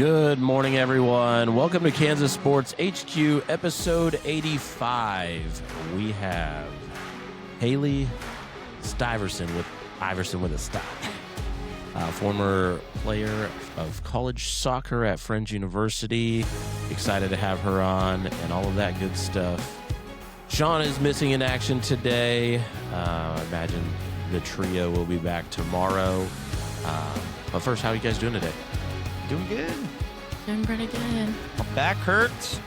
Good morning, everyone. Welcome to Kansas Sports HQ, episode 85. We have Hailey Stiverson with Iverson with a stop. Former player of college soccer at Friends University. Excited to have her on and all of that good stuff. Sean is missing in action today. I imagine the trio will be back tomorrow. But first, how are you guys doing today? Doing good. Doing pretty good. My back hurts,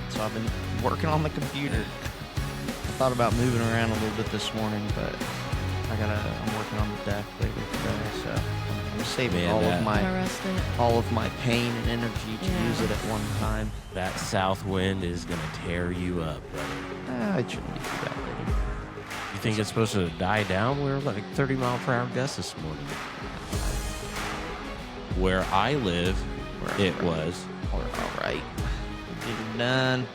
so I've been working on the computer. I thought about moving around a little bit this morning, but I'm working on the deck later today, so I'm saving all of my pain and energy to use it at one time. That south wind is going to tear you up, brother. It shouldn't be too bad later. You think it's supposed to die down? We're like 30-mile-per-hour gusts this morning. Where I live, was. We're all right. Getting done.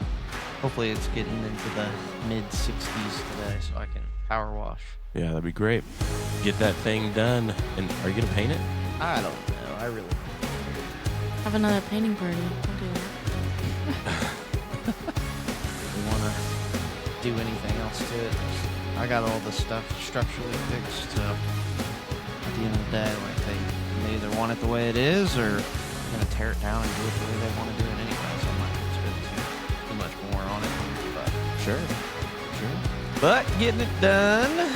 Hopefully it's getting into the mid-60s today so I can power wash. Yeah, that'd be great. Get that thing done. And are you going to paint it? I don't know. I really Have another painting party. I'll do that. don't want to do anything else to it. I got all the stuff structurally fixed, so at the end of the day, like they either want it the way it is or they're going to tear it down and do it the way they want to do it anyway, so I'm not going to spend too much more on it. But Sure. But getting it done,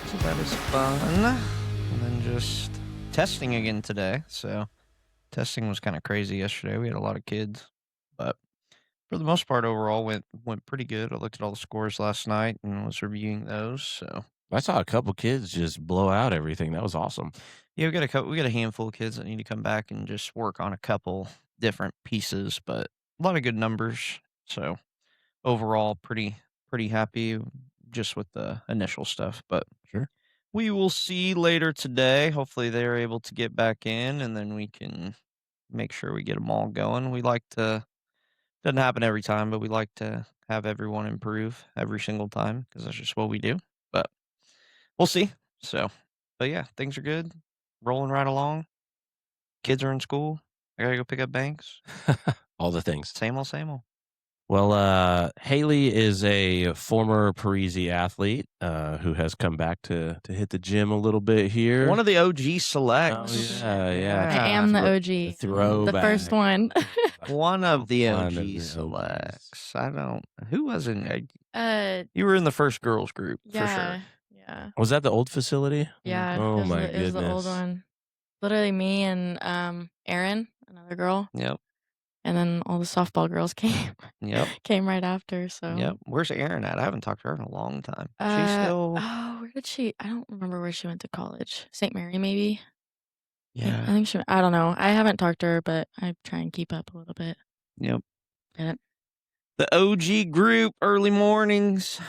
so that was fun. And then just testing again today. So testing was kind of crazy yesterday. We had a lot of kids, but for the most part, overall went pretty good. I looked at all the scores last night and was reviewing those. So I saw a couple kids just blow out everything. That was awesome. yeah, we got a handful of kids that need to come back and just work on a couple different pieces, but a lot of good numbers. So overall, pretty happy just with the initial stuff. But Sure. we will see later today. Hopefully they're able to get back in, and then we can make sure we get them all going. Doesn't happen every time, but we like to have everyone improve every single time because that's just what we do. But we'll see. So, but yeah, things are good. Rolling right along. Kids are in school. I gotta go pick up Banks. All the things. Same old. Well, Hailey is a former Parisi athlete who has come back to hit the gym a little bit here. One of the OG selects. Oh, yeah. I am the OG. Throwback. The first one. One of the One of OG the selects. Who wasn't? Uh, You were in the first girls group for yeah. sure. Yeah. Was that the old facility? Yeah. Oh, my It was the old goodness. one. Literally me and Erin, another girl. Yep. And then all the softball girls came right after. So Yep. Where's Erin at? I haven't talked to her in a long time. She's still. Oh, where did she? I don't remember where she went to college. St. Mary, maybe. Yeah. I think she. I don't know. I haven't talked to her, but I try and keep up a little bit. Yep. Yeah. The OG group, early mornings,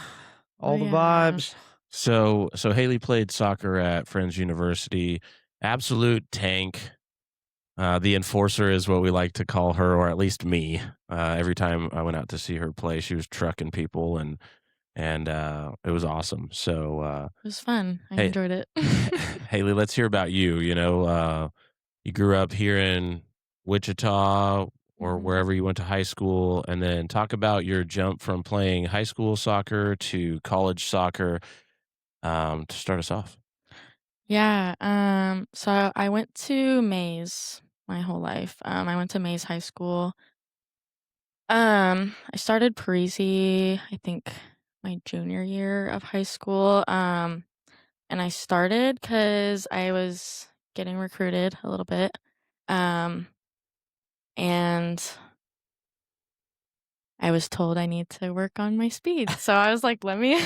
all the vibes. So Hailey played soccer at Friends University. Absolute tank. The enforcer is what we like to call her, or at least me. Every time I went out to see her play, she was trucking people, and it was awesome. So it was fun. I enjoyed it. Hailey, let's hear about you. You know, you grew up here in Wichita or wherever you went to high school, and then talk about your jump from playing high school soccer to college soccer to start us off. Yeah. So I went to Mays my whole life. I went to Mays High School. I started Parisi, I think my junior year of high school. And I started because I was getting recruited a little bit. And I was told I need to work on my speed. So I was like, let me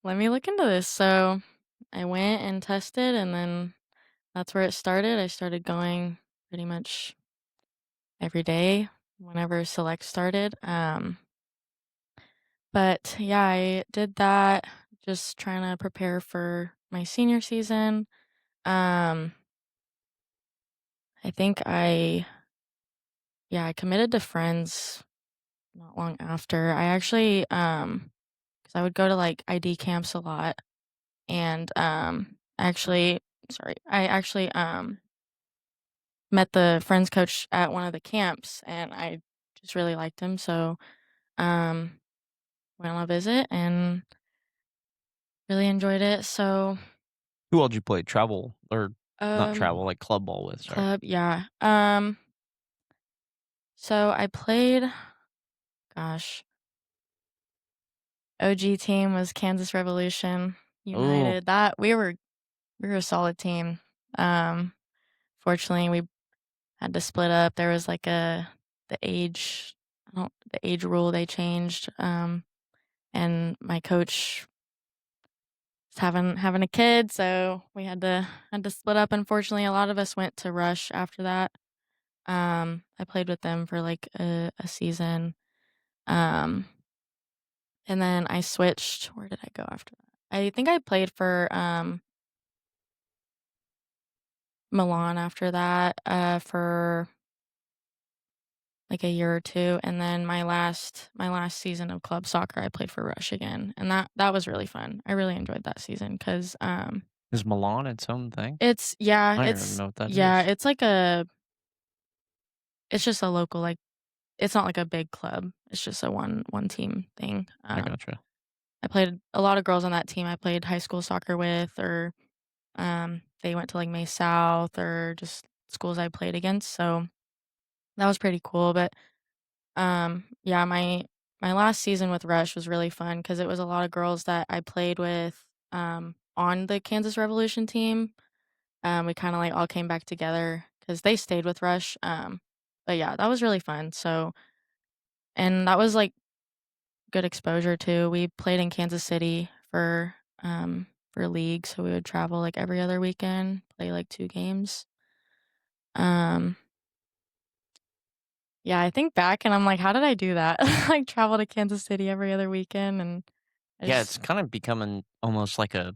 look into this. So I went and tested, and then that's where it started. I started going pretty much every day whenever select started. But yeah, I did that just trying to prepare for my senior season. I think I committed to Friends not long after. I actually because I would go to like ID camps a lot, and I actually met the friends coach at one of the camps, and I just really liked him, so, um, went on a visit and really enjoyed it, so, Who all did you play travel or not um, travel, like club ball with? Sorry. club, yeah, so I played gosh, OG team was Kansas Revolution Oh, United, that we were a solid team, um, fortunately, we had to split up, there was, like, the age the age rule they changed, and my coach was having a kid, so we had to split up, unfortunately, a lot of us went to Rush after that. I played with them for, like, a season, um, and then I switched where did I go after that? I think I played for, Milan after that, for, like, a year or 2, and then my last season of club soccer, I played for Rush again, and that was really fun. I really enjoyed that season 'cause, is Milan its own thing? it's yeah, I don't even it's know what that yeah, is. it's like it's just a local, like it's not like a big club. It's just a one team thing. I gotcha. I played a lot of girls on that team I played high school soccer with, or, they went to, like, May South or just schools I played against, so that was pretty cool, but, yeah, my last season with Rush was really fun because it was a lot of girls that I played with, on the Kansas Revolution team. We kinda, like, all came back together because they stayed with Rush, but yeah, that was really fun, so and that was, like, good exposure too. We played in Kansas City for league, so we would travel, like, every other weekend, play, like, 2 games. Um, yeah, I think back and I'm like, "How did I do that?" Like, travel to Kansas City every other weekend, and I Yeah, just it's kind of becoming almost like a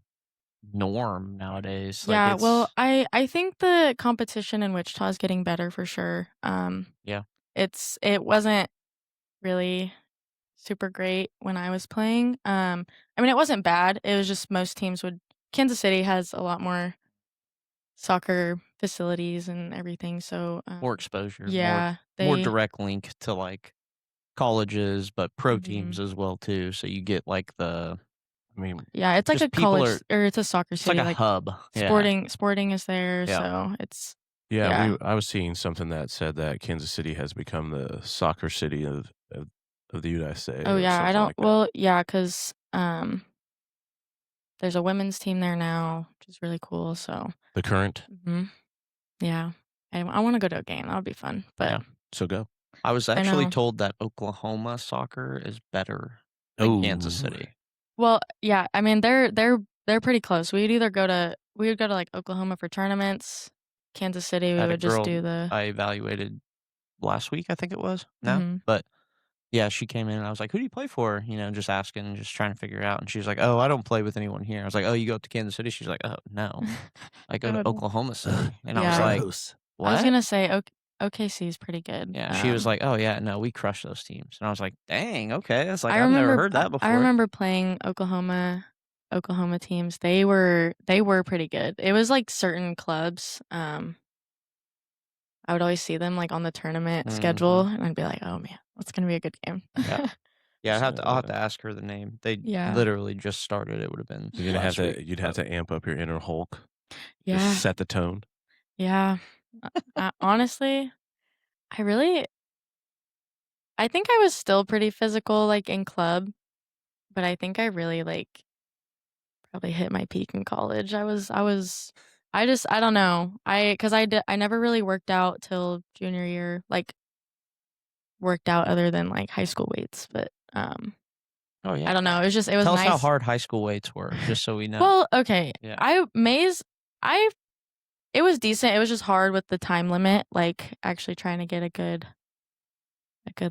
norm nowadays. Like yeah, well, it's I think the competition in Wichita is getting better for sure. yeah, It wasn't really super great when I was playing. I mean, it wasn't bad. It was just most teams would Kansas City has a lot more soccer facilities and everything, so, more exposure, yeah, more they direct link to like colleges, but pro teams mhm. as well too. So you get like the I mean, Yeah, it's like a just people college are or it's a soccer it's like city, a like, hub. Yeah. Sporting is there, Yeah. so it's yeah, yeah. I was seeing something that said that Kansas City has become the soccer city of the USA Oh, or yeah, I something don't like that. well, yeah, 'cause, there's a women's team there now, which is really cool, so The current, mhm, yeah. I wanna go to a game, that would be fun, but Yeah. so go. I was I actually know told that Oklahoma soccer is better than Kansas Oh, City. well, yeah, I mean, they're pretty close. We would go to, like, Oklahoma for tournaments. Kansas City, I we had a would just girl do the I evaluated last week, I think it was now, mhm. but yeah, she came in and I was like, "Who do you play for?" You know, just asking, just trying to figure it out. And she was like, "Oh, I don't play with anyone here." I was like, "Oh, you go up to Kansas City?" She's like, "Oh, no, I go I to would Oklahoma City." And I was yeah. like, gross. I was "What?" gonna say OKC is pretty good. Yeah, she was like, "Oh yeah, no, we crush those teams." And I was like, "Dang, okay." It's like I've never heard that I before. remember playing Oklahoma teams. They were pretty good. It was, like, certain clubs, I would always see them, like, on the tournament schedule, Mhm. and I'd be like, "Oh, man, that's gonna be a good game." Yeah. Yeah, So, I'll have to ask her the name. They Yeah. literally just started. It would have been you're gonna have last week, to you'd have but to amp up your inner Hulk, just Yeah. set the tone. Yeah. Honestly, I really I think I was still pretty physical, like, in club, but I think I really, like, probably hit my peak in college. I don't know. I never really worked out till junior year, like, worked out other than, like, high school weights, but, oh I yeah. don't know. It was Tell us how nice. hard high school weights were, just so we know. Well, okay. Yeah. I it was decent. It was just hard with the time limit, like, actually trying to get a good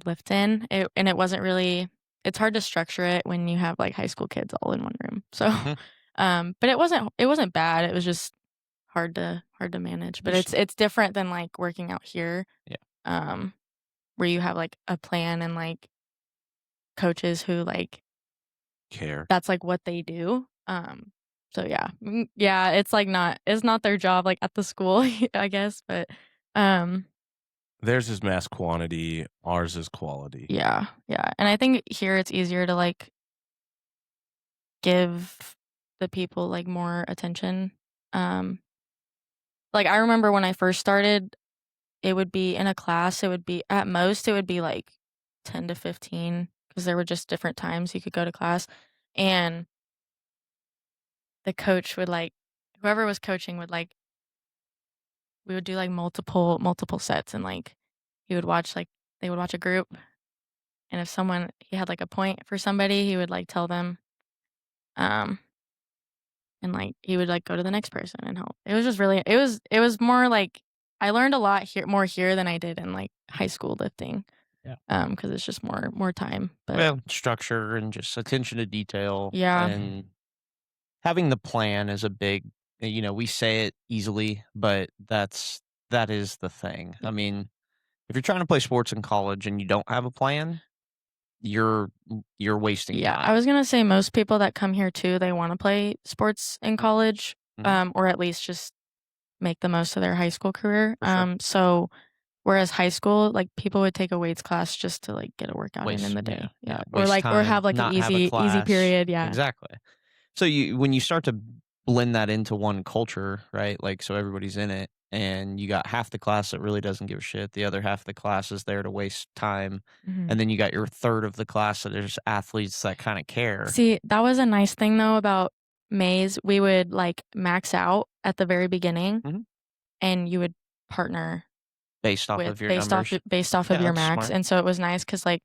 lift in. It wasn't really it's hard to structure it when you have, like, high school kids all in one room. So, Mhm. but it wasn't bad. It was just hard to manage. You But should it's different than, like, working out here, yeah. um, where you have, like, a plan and, like, coaches who, like, Care. that's, like, what they do. So yeah. Yeah, it's, like, it's not their job, like, at the school, I guess, but, Theirs is mass quantity, ours is quality. Yeah, and I think here it's easier to, like, give the people, like, more attention. Like, I remember when I first started, it would be in a class, it would be at most, it would be, like, 10 to 15 because there were just different times you could go to class, and the coach would, like whoever was coaching would, like we would do, like, multiple sets, and, like, he would watch, like they would watch a group, and if someone he had, like, a point for somebody, he would, like, tell them, um, and, like, he would, like, go to the next person and help. It was just really it was more, like I learned a lot here than I did in, like, high school lifting, Yeah. Because it's just more time, but Well, structure and just attention to detail yeah. and having the plan is a big, we say it easily, but that is the thing. I mean, if you're trying to play sports in college and you don't have a plan, you're wasting Yeah, I time. was gonna say most people that come here too, they wanna play sports in college, Mhm. or at least just make the most of their high school career. For sure. So whereas high school, like, people would take a weights class just to, like, get a workout in the Yeah, day. Yeah, yeah, or, waste or time, have, like, an not have a easy class. period, yeah. Exactly. So when you start to blend that into one culture, right? Like, so everybody's in it, and you got half the class that really doesn't give a shit. The other half of the class is there to waste time, Mhm. and then you got your third of the class that there's athletes that kind of care See, that was a nice thing though about Maze. We would, like, max out at the very beginning, Mhm. and you would partner based off with of your numbers. based off of Yeah, your that's max, smart. and so it was nice because, like,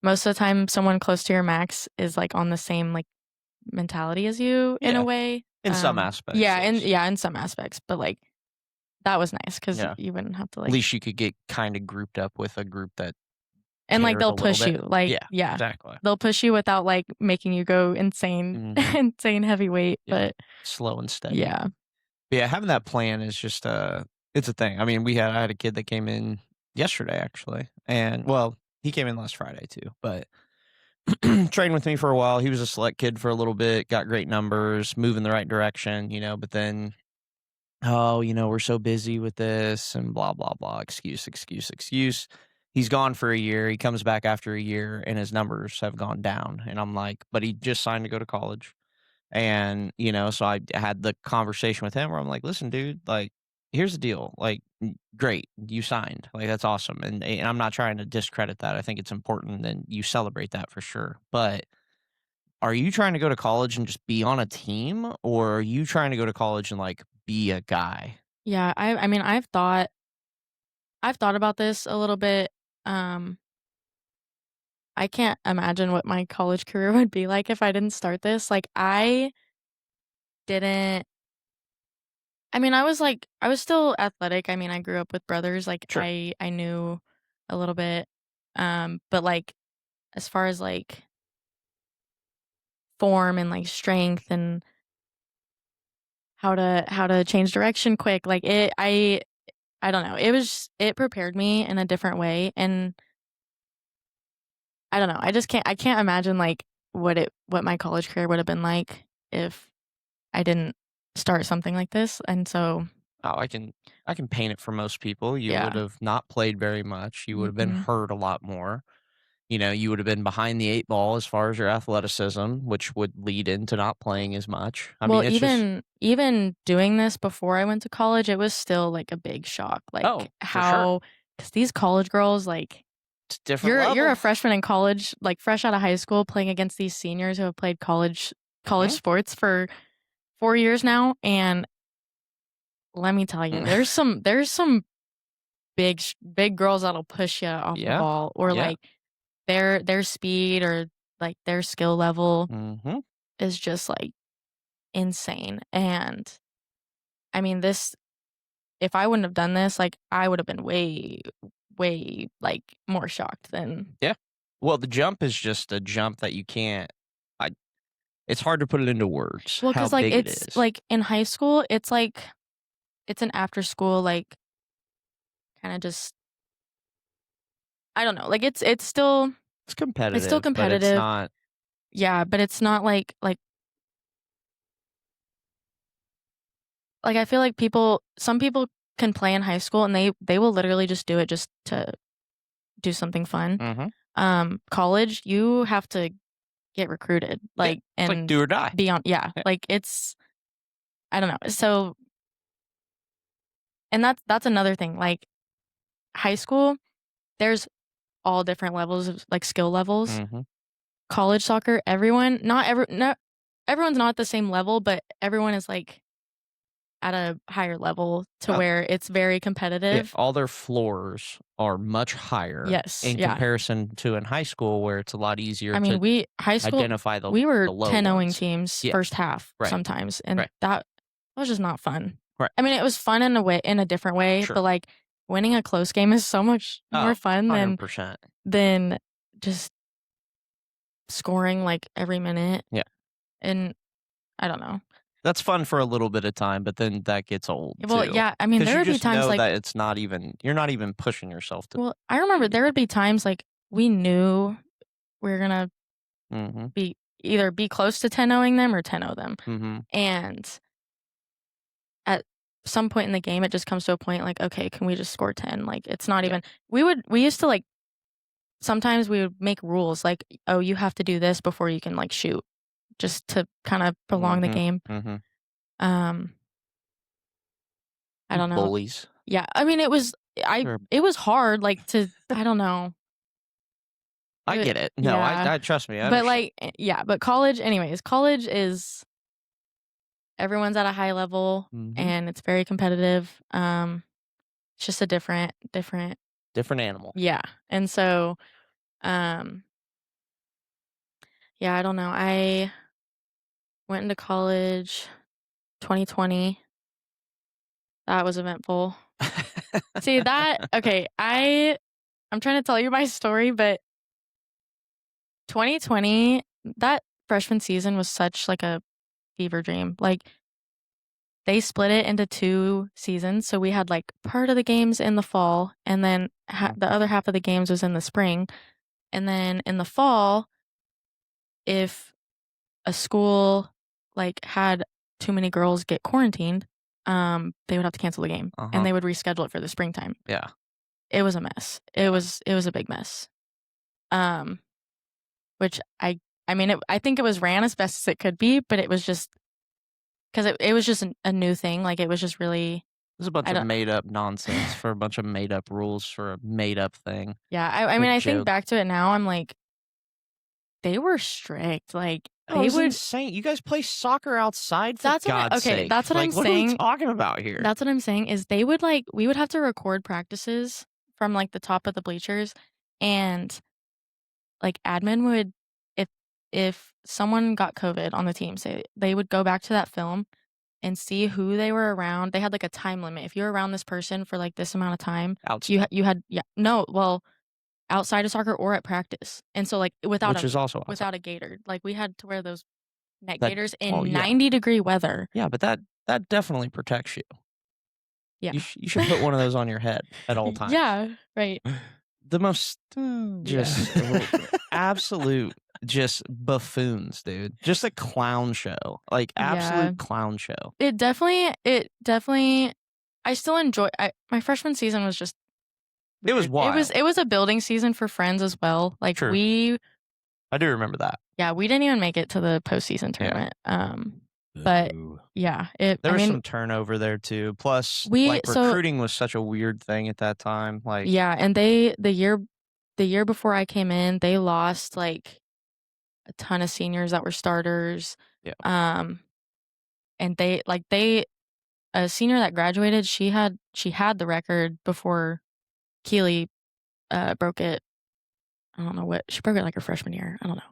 most of the time someone close to your max is, like, on the same, like, mentality as you in a Yeah, way. in some aspects, Yeah, yes. in some aspects, but, like, that was nice because Yeah, you wouldn't have to, at like least you could get kind of grouped up with a group that and, like, cared they'll a little push bit. you, like Yeah, yeah. exactly. They'll push you without, like, making you go insane Mhm. insane heavy weight, Yeah, but slow and steady. yeah. But yeah, having that plan is just it's a thing. I mean, I had a kid that came in yesterday actually. And well, he came in last Friday too, but trained with me for a while. He was a select kid for a little bit, got great numbers, moving the right direction, but then oh, we're so busy with this and blah blah blah, excuse, excuse, excuse. He's gone for a year. He comes back after a year and his numbers have gone down. And I'm like, but he just signed to go to college. And, so I had the conversation with him where I'm like, listen, dude, like, here's the deal. Like, great, you signed. Like, that's awesome. And I'm not trying to discredit that. I think it's important and you celebrate that for sure. But are you trying to go to college and just be on a team? Or are you trying to go to college and like be a guy? Yeah, I mean, I've thought about this a little bit. Um, I can't imagine what my college career would be like if I didn't start this. Like, didn't I was still athletic. I mean, I grew up with brothers. Like, Sure. I knew a little bit. But, like, as far as, like, form and, like, strength and how to change direction quick, like, I don't know. It prepared me in a different way, and I don't know. I can't imagine, like, what my college career would have been like if I didn't start something like this, and so Oh, I can paint it for most people. You would yeah. have not played very much. You would have been Mhm. hurt a lot more. You would have been behind the 8 ball as far as your athleticism, which would lead into not playing as much. I Well, mean, it's just even doing this before I went to college, it was still, like, a big shock, like, oh, for sure. how because these college girls, like, It's a different you're a level. freshman in college, like, fresh out of high school, playing against these seniors who have played college Mhm. sports for 4 years now, and let me tell you, there's some big girls that'll push you off the Yeah. ball, or, Yeah. like, their speed or, like, their skill level Mhm. is just, like, insane, and, I mean, this if I wouldn't have done this, like, I would have been way, like, more shocked than Yeah. Well, the jump is just a jump that you can't I it's hard to put it into words well, how cause like, big it it's is. like, in high school, it's like it's an after school, like, kinda just I don't know, like, It's it's still competitive, but it's competitive. not Yeah, but it's not like, I feel like some people can play in high school, and they will literally just do it just to do something fun. Mm-hmm. College, you have to get recruited, like, It's like and do or die. be on. Yeah, Yeah. like I don't know. So, and that's another thing. Like high school, there's all different levels of like skill levels. Mm-hmm. College soccer, everyone's not at the same level, but everyone is like at a higher level to Oh. where it's very Yeah, competitive. all their floors are much higher Yes, in yeah. comparison to in high school where it's a lot easier I mean, to high school, identify the we were the low 10-0ing ones. teams Yeah. first half Right. sometimes, and Right. that was just not fun. Right. I mean, it was fun in a different way, Sure. but like winning a close game is so much more fun 100%. than just scoring like every minute. Yeah. And I don't know. That's fun for a little bit of time, but then that gets old Well, too. yeah, I mean, 'Cause there you would be just times know like that it's not even you're not even pushing yourself to. well, I remember there would be times like we knew we were gonna Mm-hmm. be close to 10-0ing them or 10-0 them. Mm-hmm. And at some point in the game, it just comes to a point like, okay, can we just score 10? Like, it's not even. We used to like. Sometimes we would make rules like, oh, you have to do this before you can like shoot, just to kind of prolong the game. Mm-hmm. I don't know. Bullies. Yeah, I mean, it was hard, like to I don't know. I get it. No, yeah. I trust me. I But understand. like, yeah, but college is everyone's at a high level Mhm. and it's very competitive. It's just a different Different animal. yeah. And so, yeah, I don't know. I went into college 2020. That was eventful. See that? Okay, I'm trying to tell you my story, but 2020, that freshman season was such like a fever dream. Like they split it into 2 seasons, so we had like part of the games in the fall, and then the other half of the games was in the spring. And then in the fall, if a school like had too many girls get quarantined, they would have to cancel the game, and they would reschedule it for the springtime. Yeah. It was a mess. It was a big mess. Which I mean, I think it was ran as best as it could be, but it was just because it was just a new thing. Like it was just really. There's a bunch of made up nonsense for a bunch of made up rules for a made up thing. Yeah, I mean, I think back to it now. I'm like, they were strict. Like they would insane. You guys play soccer outside for God's sake. That's what I'm saying. What are we talking about here? That's what I'm saying is we would have to record practices from like the top of the bleachers, and like admin would if someone got COVID on the team, say they would go back to that film and see who they were around. They had like a time limit. If you're around this person for like this amount of time, outside. you had outside of soccer or at practice. And so like without a gaiter, like we had to wear those neck gaiters in 90-degree weather. Yeah, but that definitely protects you. Yeah, you should put one of those on your head at all times. Yeah, right. The most just absolute just buffoons, dude. Just a clown show. Like absolute clown show. It definitely I still enjoy my freshman season was just it was wild. It was a building season for friends as well. Like I do remember that. Yeah, we didn't even make it to the postseason tournament. But yeah, there was some turnover there too. Plus, recruiting was such a weird thing at that time. Like, yeah, and the year before I came in, they lost like a ton of seniors that were starters. Yeah. And a senior that graduated, she had the record before Keeley broke it. I don't know what she broke it like her freshman year. I don't know,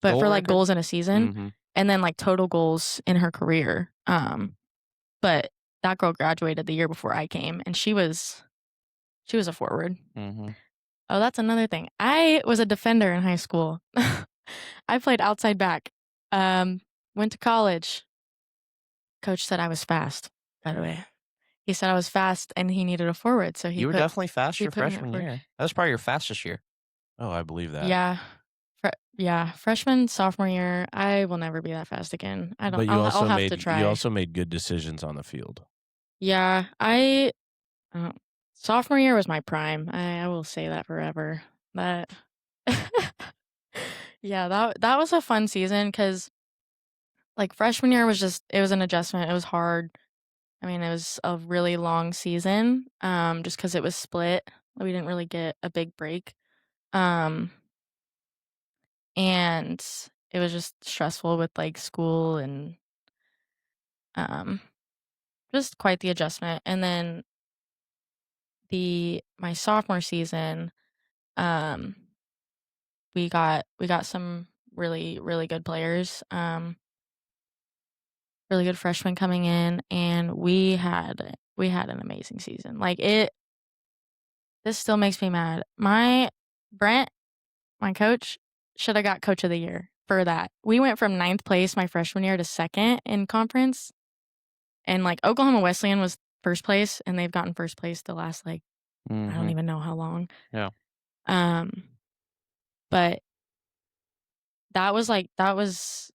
but for like goals in a season. And then like total goals in her career. But that girl graduated the year before I came, and she was a forward. Mm-hmm. Oh, that's another thing. I was a defender in high school. I played outside back. Went to college. Coach said I was fast, by the way. He said I was fast and he needed a forward. So you were definitely fast your freshman year. That was probably your fastest year. Oh, I believe that. Yeah. Freshman, sophomore year, I will never be that fast again. I don't. But I'll have to try. You also made good decisions on the field. Yeah, I Uh, Sophomore year was my prime. I will say that forever. That Yeah, that was a fun season because like, freshman year was just it was an adjustment, it was hard. I mean, it was a really long season, just because it was split. We didn't really get a big break, um, and it was just stressful with, like, school and, um, just quite the adjustment, and then my sophomore season, um, we got some really, really good players, really good freshmen coming in, and we had an amazing season. Like, this still makes me mad. Brent, my coach, shoulda got coach of the year for that. We went from ninth place my freshman year to 2nd in conference, and, like, Oklahoma Wesleyan was 1st place, and they've gotten 1st place the last, like, I don't Mhm. even know how long. Yeah. Um, but that was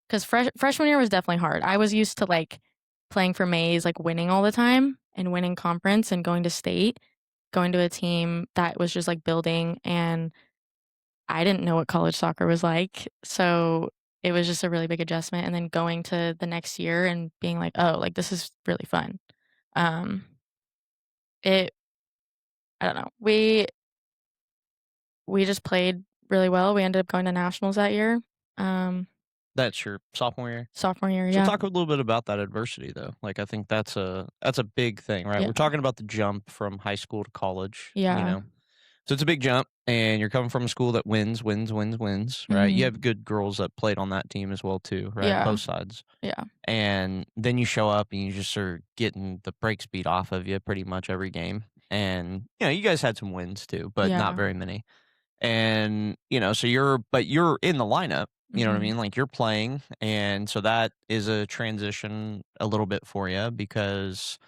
'cause freshman year was definitely hard. I was used to, like, playing for Mays, like, winning all the time and winning conference and going to state, going to a team that was just, like, building, and I didn't know what college soccer was like, so it was just a really big adjustment, and then going to the next year and being like, "Oh, like, this is really fun." Um, it I don't know. We just played really well. We ended up going to nationals that year, um, That's your sophomore year? sophomore year, So yeah. talk a little bit about that adversity though. Like I think that's a big thing, right? Yeah. We're talking about the jump from high school to college, you Yeah. know. So it's a big jump and you're coming from a school that wins, wins, wins, wins, right? You have Mhm. good girls that played on that team as well too, right? Yeah. Both sides. Yeah. And then you show up and you just are getting the brakes beat off of you pretty much every game. And you guys had some wins too, but not Yeah. very many. And, so you're in the lineup, you know what I Mhm. mean? Like you're playing. And so that is a transition a little bit for you because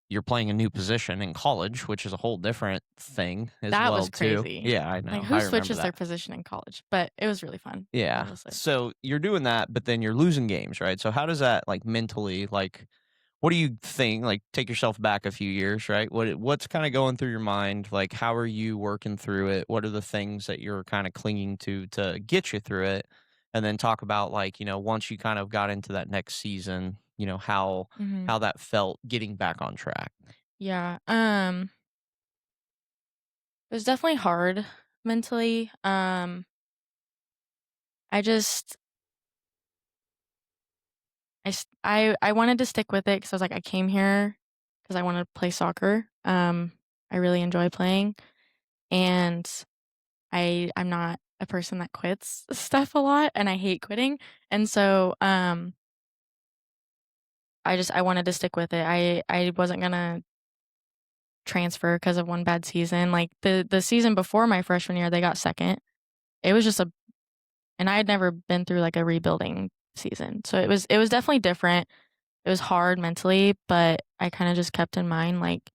you're playing a new position in college, which is a whole different thing as That was well, too. crazy. Yeah, I Like, know. who I remember switches their that. position in college? But it was really fun, I Yeah. will say. So you're doing that, but then you're losing games, right? So how does that like mentally like what do you think? Like, take yourself back a few years, right? What's kind of going through your mind? Like, how are you working through it? What are the things that you're kind of clinging to get you through it? And then talk about like, once you kind of got into that next season, Mhm. how that felt getting back on track. Yeah, it was definitely hard mentally. I just I wanted to stick with it because I was like, I came here because I wanna play soccer. I really enjoy playing, and I'm not a person that quits stuff a lot, and I hate quitting, and so, I wanted to stick with it. I wasn't gonna transfer because of one bad season. Like, the season before my freshman year, they got 2nd. It was just a and I had never been through, like, a rebuilding season, so it was definitely different. It was hard mentally, but I kinda just kept in mind, like,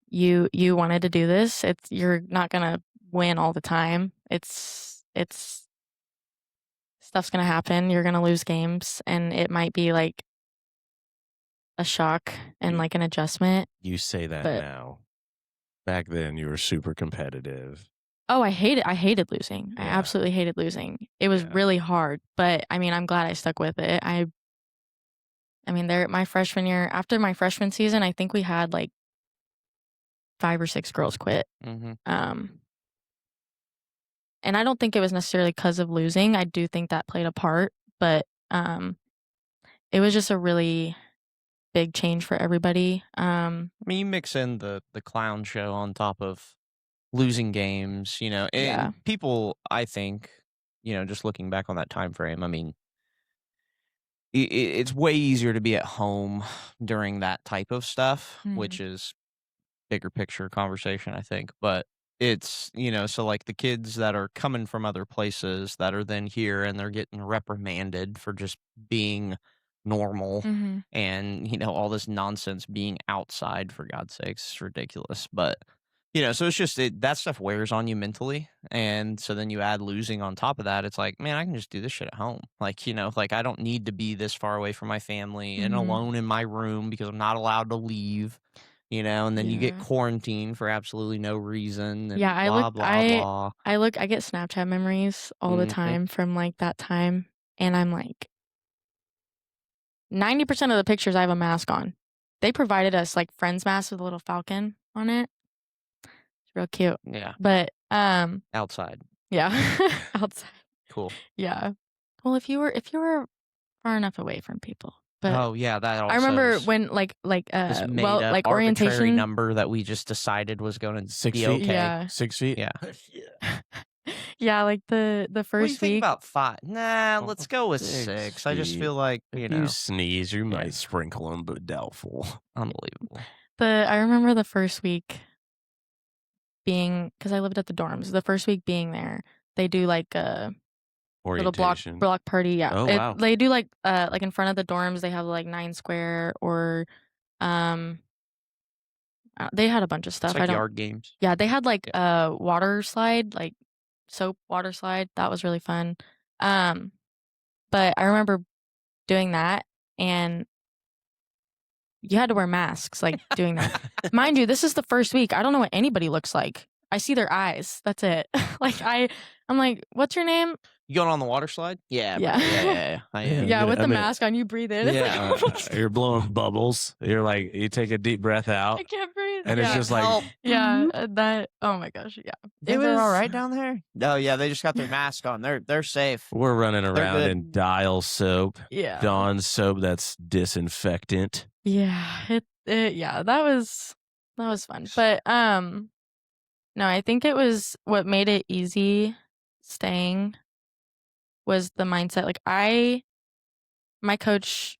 you wanted to do this. You're not gonna win all the time. It's stuff's gonna happen. You're gonna lose games, and it might be, like, a shock and, You like, an adjustment, you say that but now. Back then, you were super competitive. oh, I hated losing. I Yeah, absolutely hated losing. It was yeah. really hard, but, I mean, I'm glad I stuck with it. I mean, there my freshman year after my freshman season, I think we had, like, 5 or 6 girls quit. Hmm. Um, and I don't think it was necessarily because of losing. I do think that played a part, but, it was just a really big change for everybody. I mean, you mix in the clown show on top of losing games, Yeah. and people, I think, just looking back on that time frame, I mean, it's way easier to be at home during that type of stuff, which Mhm. is bigger picture conversation, I think. But it's, so like the kids that are coming from other places that are then here and they're getting reprimanded for just being normal Mhm. and, all this nonsense being outside for God's sakes. It's ridiculous. But So it's just that stuff wears on you mentally, and so then you add losing on top of that. It's like, man, I can just do this shit at home. Like, like I don't need to be this far away from my family and alone in my room because I'm not allowed to leave. And then you get Yeah. quarantined for absolutely no reason and Yeah, blah blah blah. I get Snapchat memories all the time from like that time, and I'm like 90% of the pictures I have a mask on. They provided us like Friends masks with a little falcon on it. It's real cute. Yeah, But outside, yeah, outside. cool. Yeah. Well, if you were far enough away from people. But Oh yeah, that also. I remember is when this made well, up like arbitrary orientation. number that we just decided was going to 6 be feet. okay. Yeah. 6 feet. Yeah. Yeah, like the What do you first think week. about 5? Nah, Oh, let's go with 6 6. I just feet. feel like, If you sneeze, you might sprinkle them, but doubtful. unbelievable. I remember the first week being, because I lived at the dorms. The first week being there, they do like a little Orientation. block party. Yeah. Oh, wow. They do like in front of the dorms. They have like 9 Square or they had a bunch of stuff. It's like yard games. Yeah, they had like a water slide, like soap water slide. That was really fun. But I remember doing that, and you had to wear masks, like doing that. Mind you, this is the first week. I don't know what anybody looks like. I see their eyes. That's it. Like I'm like, what's your name? You going on the water slide? Yeah. Yeah. bro. Yeah. I am. Yeah, with I the mean, mask on, you breathe in. It's Yeah. like, oh my God, You're blowing bubbles. You're like, you take a deep breath out, I can't breathe. and yeah. it's just like, Help. Yeah, that. Oh my gosh, yeah. Think they're all right down there? No, yeah, they just got their mask on. They're safe. we're running around good. in Dial soap, Yeah. Dawn soap that's disinfectant. Yeah, yeah, that was fun. But no, I think it was what made it easy staying was the mindset. Like my coach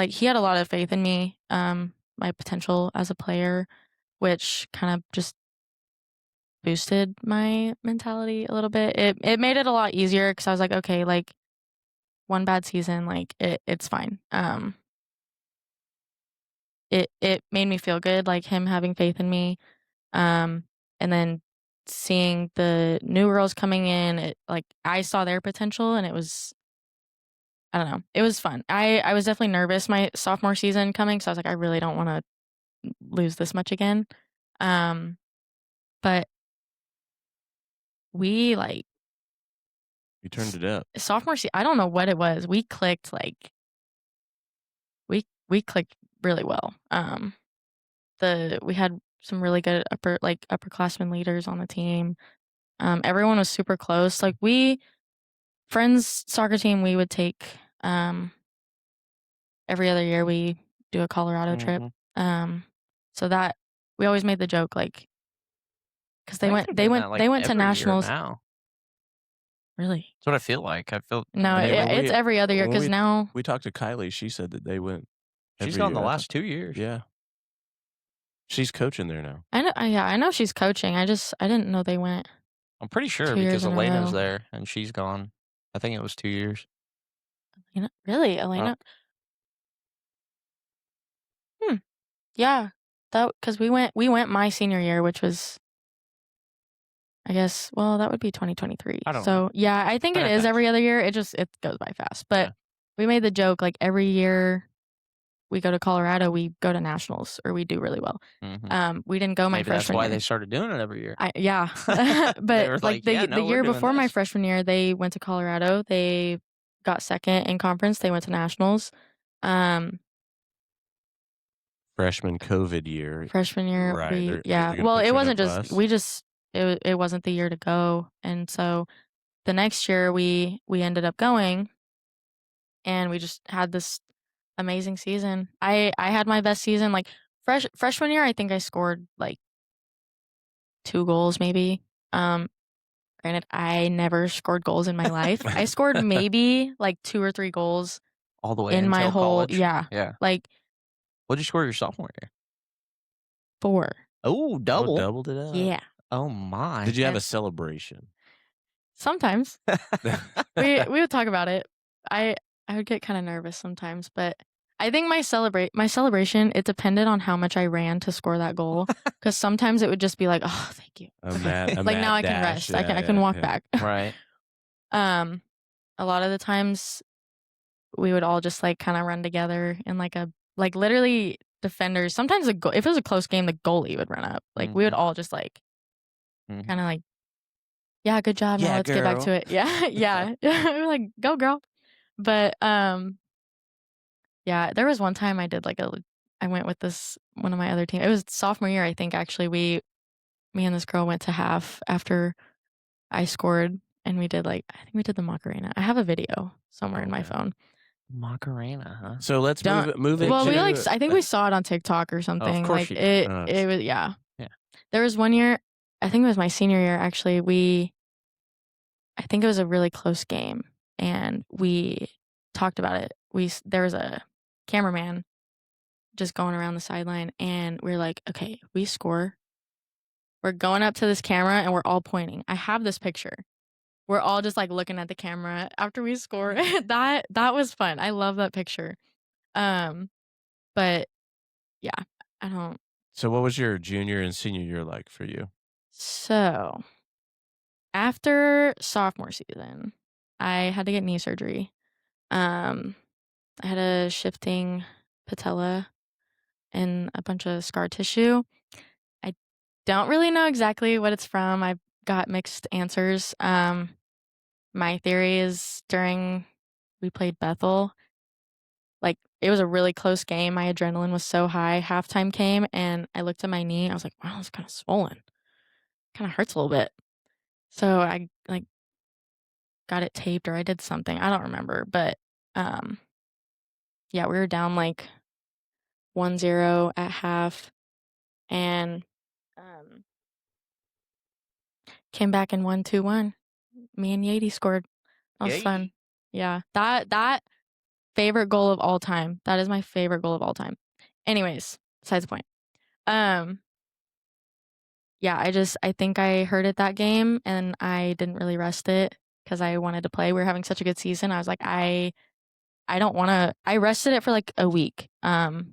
he had a lot of faith in me, my potential as a player, which kind of just boosted my mentality a little bit. It made it a lot easier because I was like, okay, like one bad season, like it's fine. It made me feel good, like him having faith in me. And then seeing the new girls coming in, like I saw their potential, and it was, I don't know, it was fun. I was definitely nervous my sophomore season coming, so I was like, I really don't want to lose this much again. But we You turned it up. sophomore season, I don't know what it was. We clicked we clicked really well. We had some really good upperclassmen leaders on the team. Everyone was super close. Like friends soccer team, we would take every other year we do a Colorado trip. So that we always made the joke, like, because they went to nationals. Now. Really? That's what I feel like. No, it's every other year because now we talked to Kylie. She said that they went. She's gone the last 2 years. Yeah. She's coaching there now. I know. Yeah, I know she's coaching. I didn't know they went. I'm pretty sure 2 years because in a Elena's row. there and she's gone. I think it was 2 years. Really, Elena? Yeah, because we went my senior year, which was, I guess, well, that would be 2023. I don't So know. yeah, I think it is every other year. It goes by fast. But Yeah. we made the joke, like every year we go to Colorado, we go to nationals, or we do really well. We didn't go my Maybe freshman that's why year. they started doing it every year. Yeah. They But were like "Yeah, no, the we're year doing before my this." freshman year, they went to Colorado. They got second in conference. They went to nationals. Freshman COVID year. Freshman year, Right. Well, it wasn't just it wasn't the year to go, and so the next year we ended up going, and we just had this amazing season. I had my best season. Like freshman year, I think I scored like 2 goals maybe. Granted, I never scored goals in my life. I scored maybe like 2 or 3 goals all the way in my until whole college. yeah. Like What'd you score your sophomore year? 4. Oh, double. Doubled it up. Yeah. Oh my. Did you have a celebration? Sometimes. we would talk about it. I would get kind of nervous sometimes, but I think my celebration, it depended on how much I ran to score that goal. Because sometimes it would just be like, oh, thank you. A mad Like now I can dash. rest. I can walk back. Right. A lot of the times we would all just like kind of run together in like literally defenders. Sometimes if it was a close game, the goalie would run up. Like we would all just like kind of like, yeah, good job. Now Yeah, let's get back girl. to it. Yeah, yeah. We're like, go girl. But yeah, there was one time I did I went with one of my other team. It was sophomore year, I think. Actually, me and this girl went to half after I scored, and we did I think we did the Macarena. I have a video somewhere in my phone. Macarena, huh? So let's move it. Well, I think we saw it on TikTok or something. of course you it did. it was yeah. Yeah. There was one year, I think it was my senior year. Actually, I think it was a really close game, and we talked about it. There was a cameraman just going around the sideline, and we're like, okay, we score. We're going up to this camera, and we're all pointing. I have this picture. We're all just like looking at the camera after we score. That was fun. I love that picture. But yeah, I don't. So what was your junior and senior year like for you? So after sophomore season, I had to get knee surgery. I had a shifting patella and a bunch of scar tissue. I don't really know exactly what it's from. I've got mixed answers. My theory is during we played Bethel, it was a really close game. My adrenaline was so high. Halftime came and I looked at my knee. I was like, wow, it's kind of swollen. Kind of hurts a little bit. So I got it taped or I did something. I don't remember, but yeah, we were down 1-0 at half and came back and won 2-1. Me and Yadi scored. That was fun. Yeah. That favorite goal of all time. That is my favorite goal of all time. Anyways, besides the point. Yeah, I think I hurt it that game and I didn't really rest it because I wanted to play. We were having such a good season. I was like, I don't want to. I rested it for a week. The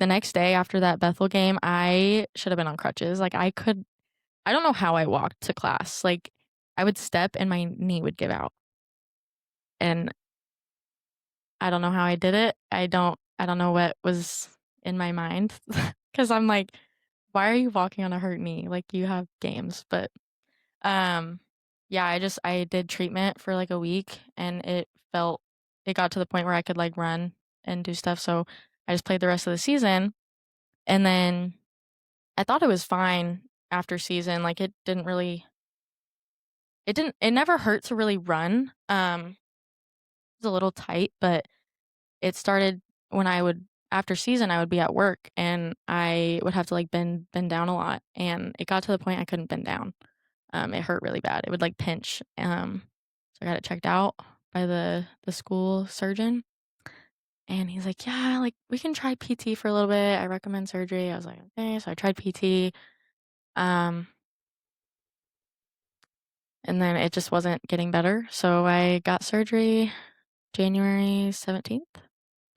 next day after that Bethel game, I should have been on crutches. I don't know how I walked to class. I would step and my knee would give out. And I don't know how I did it. I don't know what was in my mind because I'm like, why are you walking on a hurt knee? You have games. But yeah, I did treatment for a week and it got to the point where I could run and do stuff. So I just played the rest of the season. And then I thought it was fine after season. It never hurt to really run. It was a little tight, but it started when after season, I would be at work and I would have to bend down a lot. And it got to the point I couldn't bend down. It hurt really bad. It would pinch. So I got it checked out by the school surgeon. And he's like, yeah, we can try PT for a little bit. I recommend surgery. I was like, okay. So I tried PT. And then it just wasn't getting better. So I got surgery January 17th,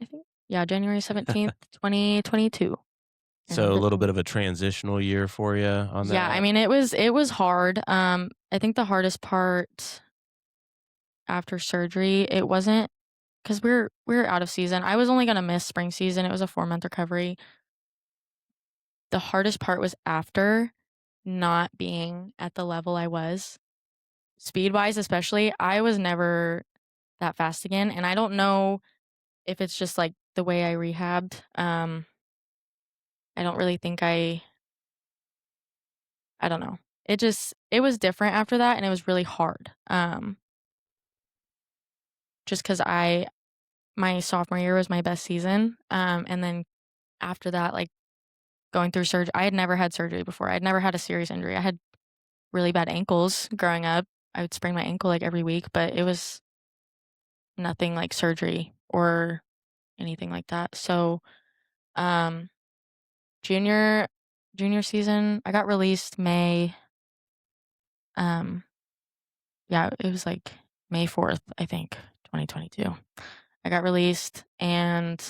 I think. Yeah, January 17th, 2022. So a little bit of a transitional year for you on that. Yeah, I mean it was hard. I think the hardest part after surgery, it wasn't because we're out of season. I was only gonna miss spring season. It was a 4-month recovery. The hardest part was after not being at the level I was. Speed-wise, especially, I was never that fast again. And I don't know if it's just the way I rehabbed. I don't really think I don't know. It was different after that and it was really hard. Just because my sophomore year was my best season. And then after that, going through surgery, I had never had surgery before. I'd never had a serious injury. I had really bad ankles growing up. I would sprain my ankle every week, but it was nothing like surgery or anything like that. So, junior season, I got released May. Yeah, it was May 4th, I think, 2022. I got released, and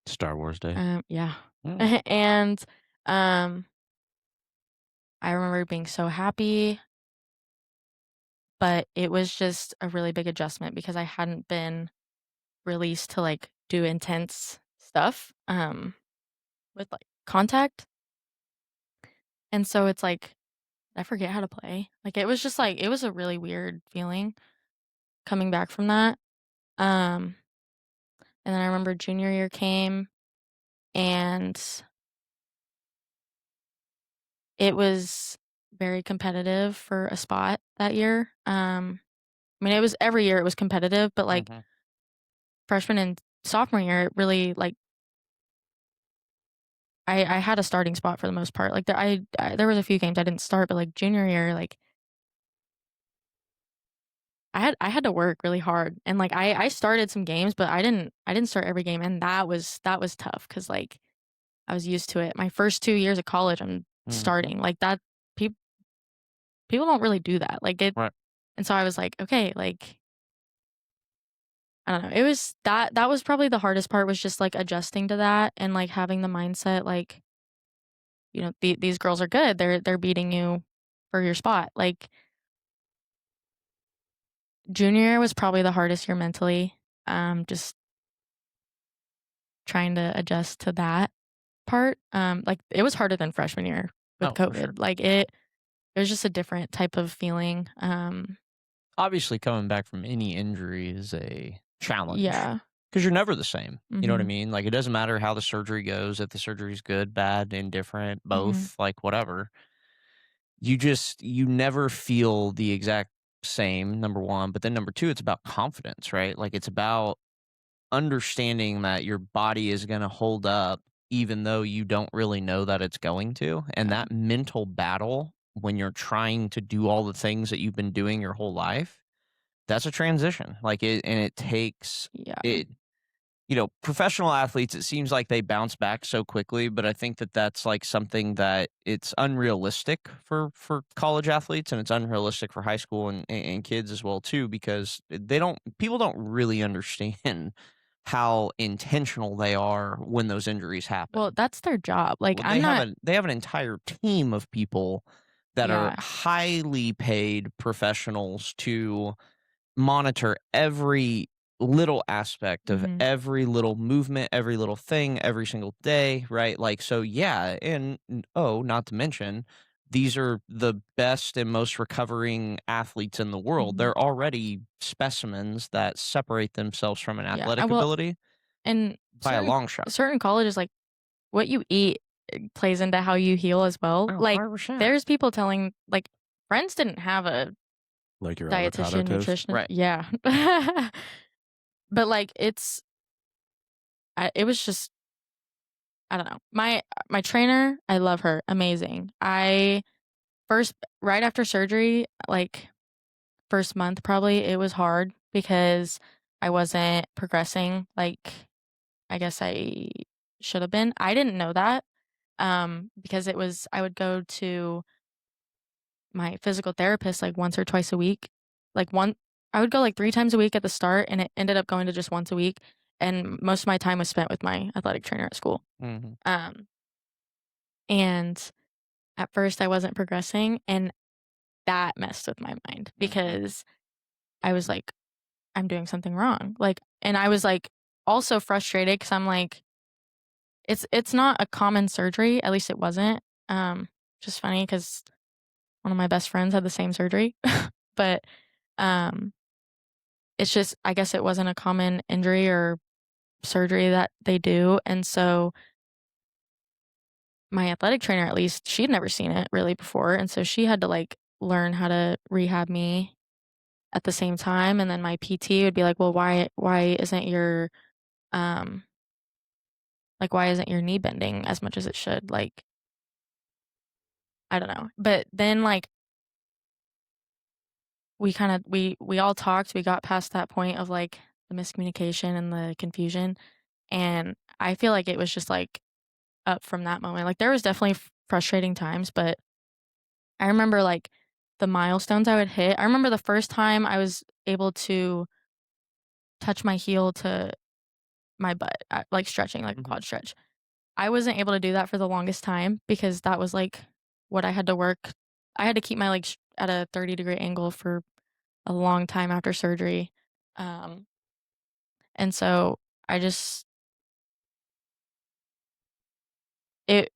Star Wars Day. yeah. Mm. And I remember being so happy, but it was just a really big adjustment because I hadn't been released to like do intense stuff with like contact. And so it's like I forget how to play. Like it was just like it was a really weird feeling coming back from that. Um and then I remember junior year came, and it was very competitive for a spot that year. I mean, it was every year it was competitive, but like Mhm. freshman and sophomore year, it really like I had a starting spot for the most part. Like there was a few games I didn't start, but like junior year, like I had to work really hard, and like I started some games, but I didn't start every game, and that was tough because like I was used to it. My first 2 years of college, I'm Mhm. starting like that. People people don't really do that. Like it, Right. and so I was like, okay, like I don't know. It was that was probably the hardest part, was just like adjusting to that and like having the mindset like, these girls are good. They're beating you for your spot. Like junior year was probably the hardest year mentally. Just trying to adjust to that part. Like it was harder than freshman year with Oh, for sure. COVID. Like it was just a different type of feeling. Obviously, coming back from any injury is a challenge Yeah. because you're never the same. You know what I Mhm. mean? Like, it doesn't matter how the surgery goes, if the surgery's good, bad, indifferent, Mhm. both, like, whatever. You never feel the exact same, number one. But then number two, it's about confidence, right? Like, it's about understanding that your body is going to hold up even though you don't really know that it's going to. And Yeah. that mental battle when you're trying to do all the things that you've been doing your whole life, that's a transition. Like it takes Yeah. it. Professional athletes, it seems like they bounce back so quickly, but I think that that's like something that it's unrealistic for college athletes, and it's unrealistic for high school and kids as well too, because people don't really understand how intentional they are when those injuries Well, happen. that's their job. Like Well, I'm not. they have an entire team of people that are Yeah. highly paid professionals to monitor every little aspect of Mhm. every little movement, every little thing, every single day, right? Like, so yeah, and not to mention, these are the best and most recovering athletes in the world. Mhm. They're already specimens that separate themselves from an Yeah. I athletic will. ability And by a long shot. certain colleges, like what you eat plays into how you heal as well. Oh, Like 100%. there's people telling like friends didn't have a Like your avocado dietitian, toast. nutritionist. Right. Yeah. But like it was just I don't know. My trainer, I love her, amazing. I first right after surgery, like first month probably, it was hard because I wasn't progressing like I guess I should have been. I didn't know that because I would go to my physical therapist like once or twice a week. Like I would go like 3 times a week at the start, and it ended up going to just once a week, and most of my time was spent with my athletic trainer at school. Hmm. Um and at first I wasn't progressing, and that messed with my mind Hmm. because I was like I'm doing something wrong. Like and I was like also frustrated cuz I'm like it's not a common surgery, at least it wasn't. Just funny cuz one of my best friends had the same surgery. But um it's just I guess it wasn't a common injury or surgery that they do, and so my athletic trainer, at least, she'd never seen it really before, and so she had to, like, learn how to rehab me at the same time, and then my PT would be like, "Well, why isn't um why isn't your knee bending as much as it should?" Like, I don't know. But then, like, we all talked, we got past that point of, like, the miscommunication and the confusion, and I feel like it was just, like, up from that moment. Like, there was definitely frustrating times, but I remember, like, the milestones I would hit. I remember the first time I was able to touch my heel to my butt, like stretching, like a Mhm. quad stretch. I wasn't able to do that for the longest time because that was like what I had to work. I had to keep my legs at a 30-degree angle for a long time after surgery. Um, and so I just it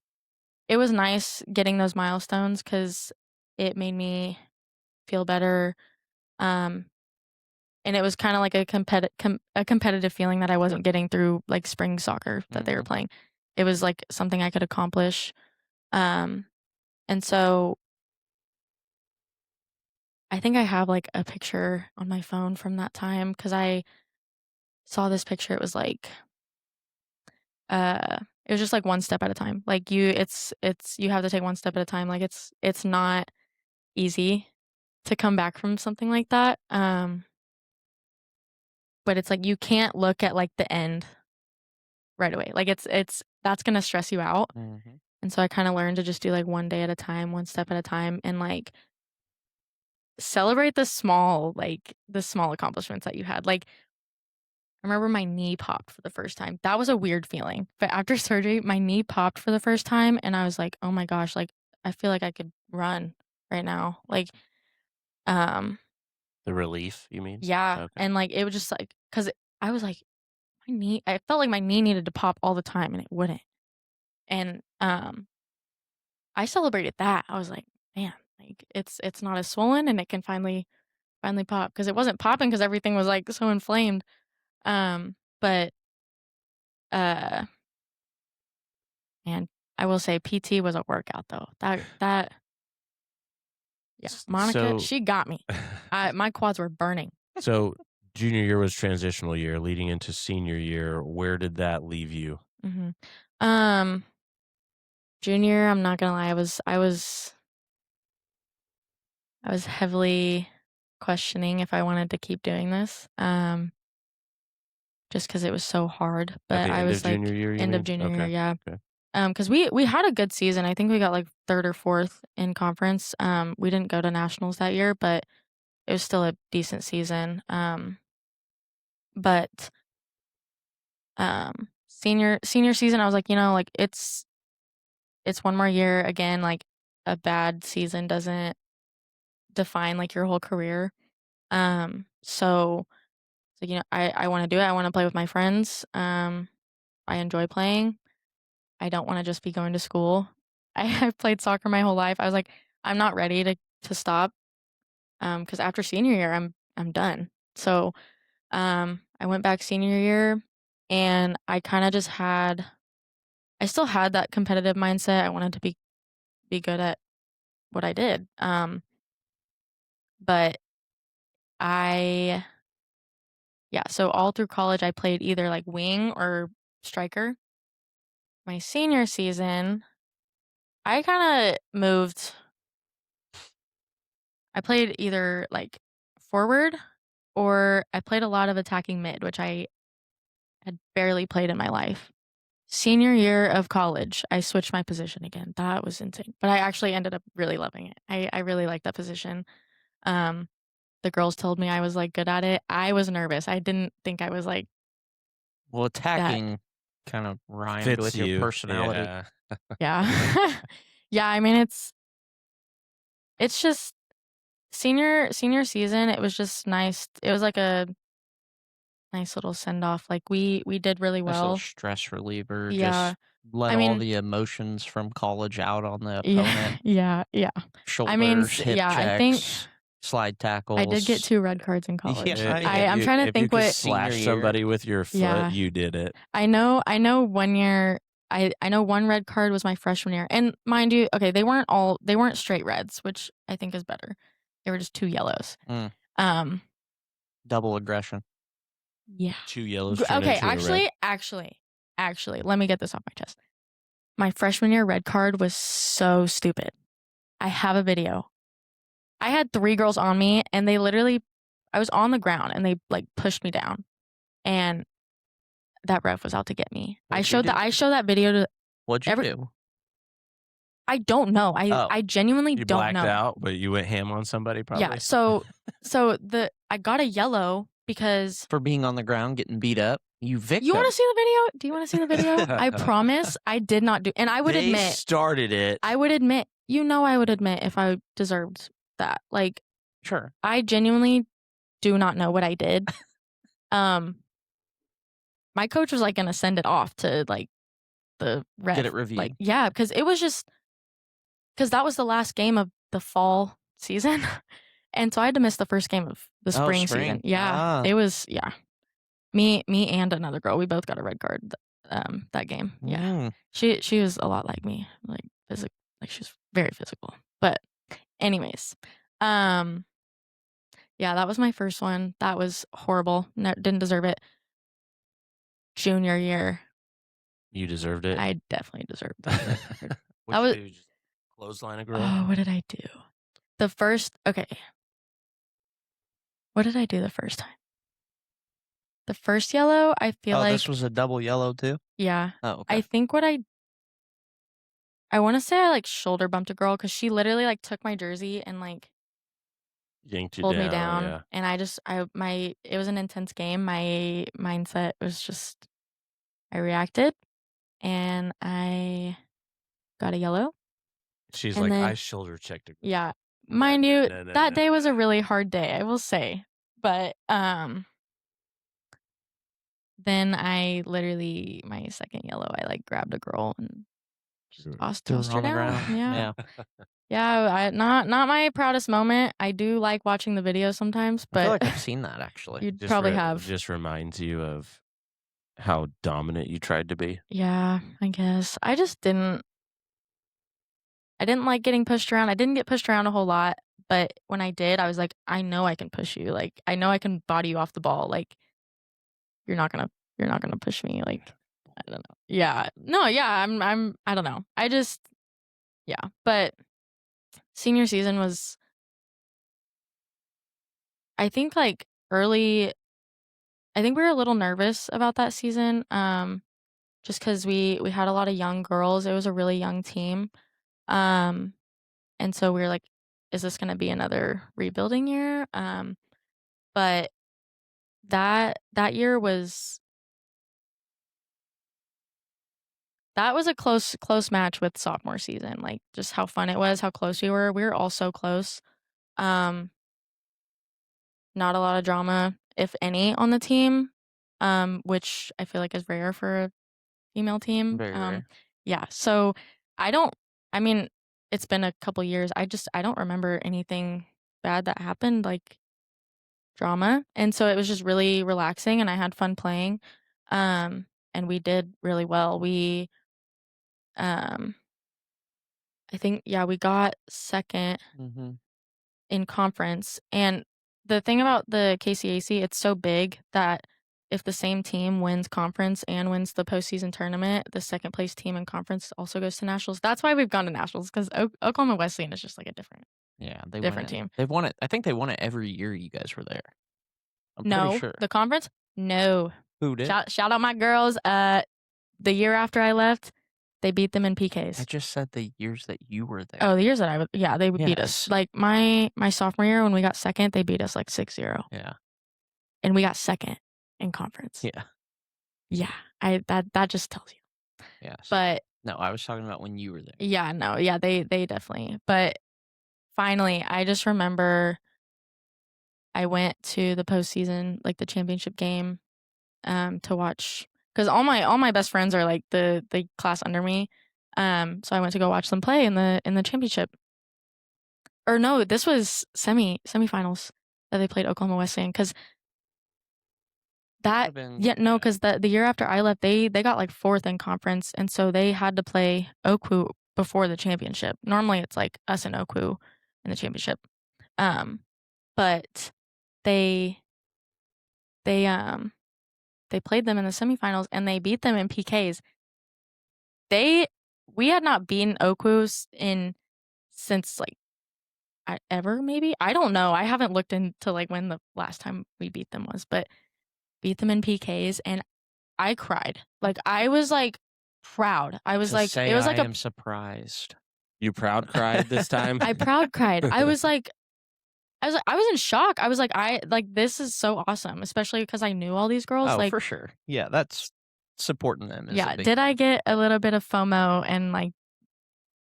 it was nice getting those milestones because it made me feel better. Um, and it was kind of like a competitive feeling that I wasn't getting through like spring soccer that they were Mhm. playing. It was like something I could accomplish. Um, and so I think I have like a picture on my phone from that time because I saw this picture. It was like it was just like one step at a time. Like it's you have to take one step at a time. Like it's not easy to come back from something like that. But it's like you can't look at like the end right away. Like it's that's gonna stress you out. Mhm. And so I kind of learned to just do like one day at a time, one step at a time, and like celebrate the small accomplishments that you had. Like I remember my knee popped for the first time. That was a weird feeling. But after surgery, my knee popped for the first time and I was like, "Oh my gosh, like I feel like I could run right now." Like um The relief, you mean? yeah, Okay. and like it was just like cuz I was like my knee I felt like my knee needed to pop all the time and it wouldn't. And I celebrated that. I was like, "Man, like it's not as swollen and it can finally pop." Cuz it wasn't popping cuz everything was like so inflamed. But uh and I will say PT was a workout though. That yeah, Monica, So, she got me. My quads were burning. so junior year was transitional year leading into senior year. Where did that leave you? Mhm. Um, Junior, I'm not gonna lie, I was heavily questioning if I wanted to keep doing this. Just because it was so hard. At But the I end of was junior like year, you end of mean? junior year, Okay. yeah. Okay. Because we had a good season. I think we got like third or fourth in conference. We didn't go to nationals that year, but it was still a decent season. But senior season, I was like, like it's one more year. Again, like a bad season doesn't define like your whole career. So I want to do it. I want to play with my friends. I enjoy playing. I don't want to just be going to school. I've played soccer my whole life. I was like, I'm not ready to stop. Because after senior year, I'm done. So I went back senior year, and I kind of just I still had that competitive mindset. I wanted to be good at what I did. But I yeah, so all through college I played either like wing or striker. My senior season, I kind of moved. I played either like forward or I played a lot of attacking mid, which I had barely played in my life. Senior year of college, I switched my position again. That was insane. But I actually ended up really loving it. I really liked that position. Um, the girls told me I was like good at it. I was nervous. I didn't think I was like Well, that. attacking kind of rhymed Fits with your you. personality. Yeah. Yeah. Yeah, I mean it's just senior season, it was just nice. It was like a nice little send off. Like we did really Nice little well. stress reliever. Yeah. Just let I all mean, the emotions from college out on the yeah, opponent. yeah. I mean, Shoulders, hip yeah, I think checks, slide I did get tackles. 2 red cards in Yeah, college. yeah. I'm trying to If you think could what Senior slash year. somebody with your foot, Yeah. you did it. I know one year I know one red card was my freshman year. And mind you, okay, they weren't straight reds, which I think is better. They were just 2 yellows. Mm, Um, double aggression. yeah. 2 yellows turned Okay, into a red. actually, let me get this off my chest. My freshman year red card was so stupid. I have a video. I had 3 girls on me and I was on the ground and they like pushed me down and that ref was out to get me. I What'd you do? I showed that video to What'd you do? I don't know. Oh. I genuinely You don't blacked know. out, but you went ham on somebody probably. Yeah, so I got a yellow because For being on the ground, getting beat up. You victim. you want to see the video? Do you want to see the video? I promise I did not do, and I would They admit, started it. I would admit if I deserved that. Like, Sure. I genuinely do not know what I did. My coach was like gonna send it off to like the ref. Get it reviewed. Like, yeah, because it was just because that was the last game of the fall season, and so I had to miss the first game of the spring season. Yeah, it was me and another girl. We both got a red card that game. Yeah, she was a lot like me, like she was very physical. But anyways, yeah, that was my first one. That was horrible. Didn't deserve it. Junior year, You deserved it. I definitely deserved that. What'd you do? Just clothesline a girl? Oh, what did I do? What did I do the first time? The first yellow, I feel like this was a double yellow too? Yeah. Oh, okay. I think I want to say I like shoulder bumped a girl because she literally like took my jersey and like yanked you pulled down, me down. yeah. And it was an intense game. My mindset was just, I reacted and I got a yellow. She's And like, then- I shoulder checked a girl. Yeah. Mind you, that day was a really hard day, I will say. But then I literally, my second yellow, I like grabbed a girl and just tossed her on the down. ground. Yeah. Yeah, not my proudest moment. I do like watching the video sometimes, I feel but like I've seen that actually. you'd probably have. Just reminds you of how dominant you tried to be. Yeah, I guess. I didn't like getting pushed around. I didn't get pushed around a whole lot, but when I did, I was like, I know I can push you. Like, I know I can body you off the ball. Like, you're not gonna push me. Like, I don't know. Yeah. No, yeah, I don't know. Yeah. But senior season was, I think like early, I think we were a little nervous about that season. Just because we had a lot of young girls. It was a really young team. And so we were like, is this gonna be another rebuilding year? But that year was a close match with sophomore season. Like, just how fun it was, how close we were. We were all so close. Not a lot of drama, if any, on the team, which I feel like is rare for a female team. Very rare. Yeah. So I mean, it's been a couple years. I don't remember anything bad that happened, like drama. And so it was just really relaxing and I had fun playing. And we did really well. We I think, yeah, we got second in conference. And the thing about the KCAC, it's so big that if the same team wins conference and wins the postseason tournament, the second place team in conference also goes to nationals. That's why we've gone to nationals, because Oklahoma Wesleyan is just like a different different team. They've won it. I think they won it every year you guys were there. I'm No, pretty sure. the conference? No. Who did? Shout out my girls. The year after I left, they beat them in PKs. I just said the years that you were there. Oh, the years that they beat us. Yes. Like my sophomore year when we got second, they beat us like 6-0. Yeah. And we got second in conference. Yeah. Yeah. That just tells you. Yes. But no, I was talking about when you were there. yeah, no, yeah, they definitely. But finally, I just remember I went to the postseason, like the championship game, to watch, because all my best friends are like the class under me. So I went to go watch them play in the championship. Or no, this was semifinals that they played Oklahoma Wesleyan, because because the year after I left, they got like fourth in conference, and so they had to play Oku before the championship. Normally it's like us and Oku in the championship, but they played them in the semifinals and they beat them in PKs. We had not beaten Oku since like ever, maybe. I don't know. I haven't looked into like when the last time we beat them was, but beat them in PKs and I cried. Like, I was like proud. I was like, it was like I am surprised. You proud cried this time? I proud cried. I was like, I was in shock. I was like, this is so awesome, especially because I knew all these girls. Oh, Like, for sure. Yeah, that's supporting them is a yeah, big did I get a little bit of FOMO and like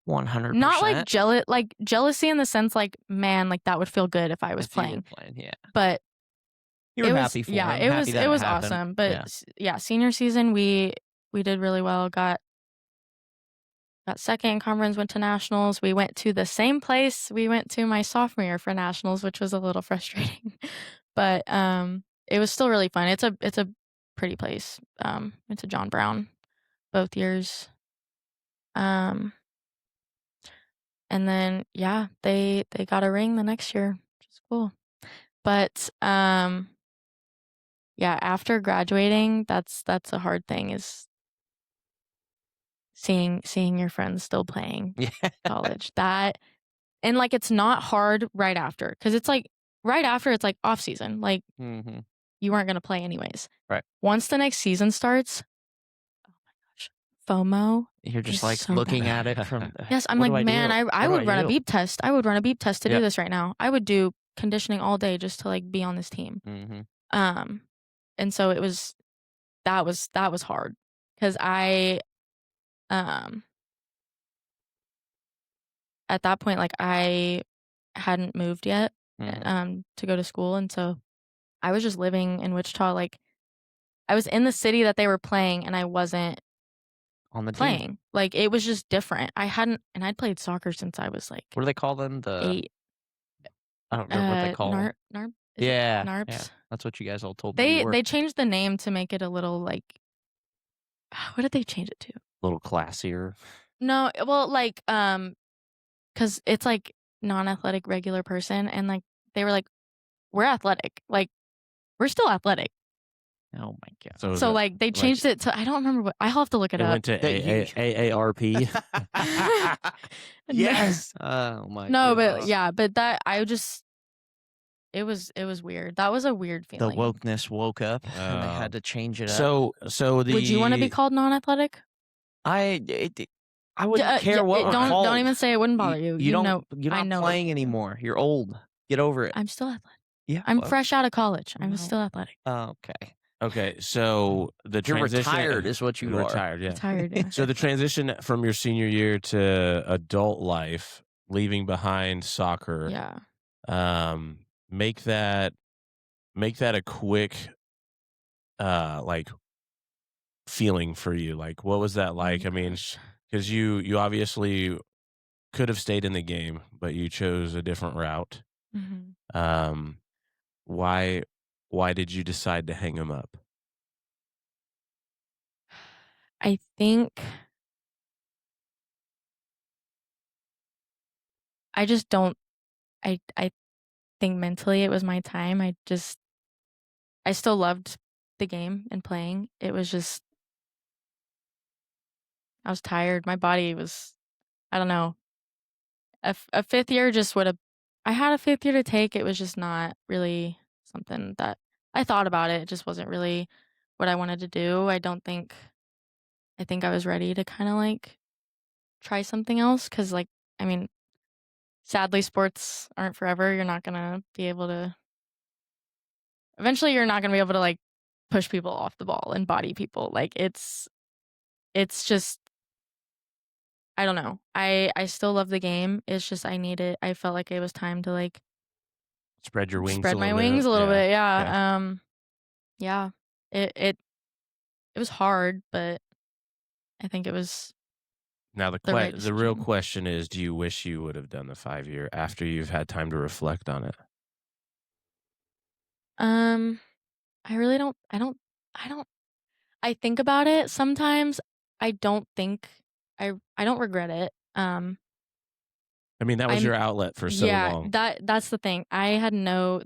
100%. not like jealousy in the sense like, man, like that would feel good if I was if you were playing. playing, yeah. But You were it was happy for yeah, him. it happy was that it was happened. awesome. But Yeah. yeah, senior season we did really well. Got second in conference, went to nationals. We went to the same place we went to my sophomore year for nationals, which was a little frustrating. But it was still really fun. It's a pretty place. Went to John Brown both years. And then yeah, they got a ring the next year, which is cool. But yeah, after graduating, that's a hard thing is seeing your friends still playing Yeah. college. That and like it's not hard right after because it's like right after it's like off season. Like Mhm. you weren't gonna play anyways. Right. Once the next season starts, oh my gosh, FOMO. You're just is like so looking bad. at it from Yes, I'm what like, do I man, do? I What would do run a do? beep test. I would run a beep test to Yep. do this right now. I would do conditioning all day just to like be on this team. Mhm. And so it was that was hard because I at that point like I hadn't moved yet to go to school, and so I was just living in Wichita. Like I was in the city that they were playing, and I wasn't On the team. playing. Like it was just different. I'd played soccer since I was like What do they call them? 8. I don't remember what they call them. Narp. Is it Yeah. Narps. That's what you guys all told me you were. They changed the name to make it a little like what did they change it to? A little classier. No, well, like, because it's like non-athletic regular person, and like they were like, we're athletic, like we're still athletic. Oh my god. So like they changed it to I don't remember what I'll have to look it up. Went to AARP. Yes. Oh my. No, goodness. but yeah, but that I just it was weird. That was a weird The feeling. wokeness woke up and they had to change it up. So Would you want to be called non-athletic? I wouldn't care what don't even say it wouldn't bother you. You're not I know playing anymore. You're old. Get over it. I'm still athletic. Yeah. I'm fresh out of college. I'm still athletic. Okay. Okay, so the You're transition retired is what you are. Retired, yeah. Retired, yeah. So the transition from your senior year to adult life, leaving behind soccer. Yeah. Make that a quick like feeling for you. Like what was that like? I mean, because you obviously could have stayed in the game, but you chose a different route. Mm-hmm. Why did you decide to hang him up? I think I just don't I think mentally it was my time. I still loved the game and playing. It was just I was tired. My body was I don't know. A fifth year just would have I had a fifth year to take. It was just not really something that I thought about it. It just wasn't really what I wanted to do. I think I was ready to kind of like try something else cuz like I mean sadly sports aren't forever. You're not going to be able to eventually you're not going to be able to like push people off the ball and body people. Like it's just I don't know. I still love the game. It's just I felt like it was time to like Spread your wings. Spread my wings a little bit. Yeah. Yeah. It was hard, but I think it was now the right the real decision. question is, do you wish you would have done the 5-year after you've had time to reflect on it? I really don't I think about it sometimes. I don't think I don't regret it. I mean, that was your outlet for so long. That's the thing. I had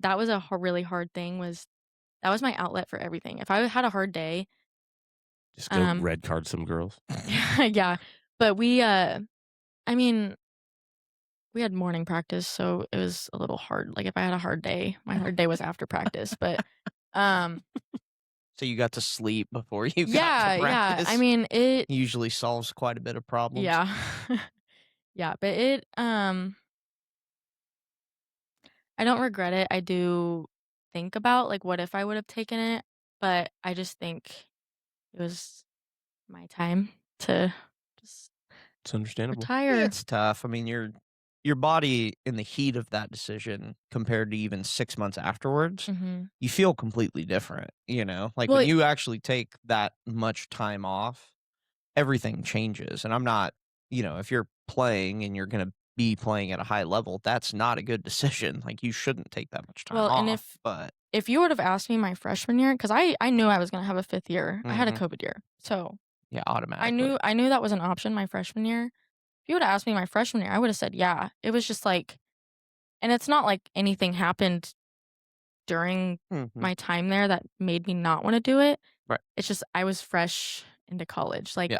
that was a really hard thing that was my outlet for everything. If I had a hard day, just go red card some girls. Yeah. But I mean, we had morning practice, so it was a little hard. Like if I had a hard day, my hard day was after practice, but so you got to sleep before you got to Yeah. practice. I mean, it usually solves quite a bit of problems. Yeah. Yeah, but it I don't regret it. I do think about, like, what if I would have taken it, but I just think it was my time to just It's understandable. retire. It's tough. I mean, your body in the heat of that decision compared to even 6 months afterwards, Mhm. you feel completely different, you know? Like, when Well, you actually take that much time off, everything changes, and I'm not if you're playing and you're gonna be playing at a high level, that's not a good decision, like, you shouldn't take that much time and off, but if you would have asked me my freshman year, because I knew I was gonna have a 5th year. I had a Mhm. COVID year. So, Yeah, I automatically. knew I knew that was an option my freshman year. If you would've asked me my freshman year, I would've said, "Yeah." It was just like, and it's not like anything happened during Mhm. my time there that made me not wanna do it. Right. It's just I was fresh into college. Like, Yeah.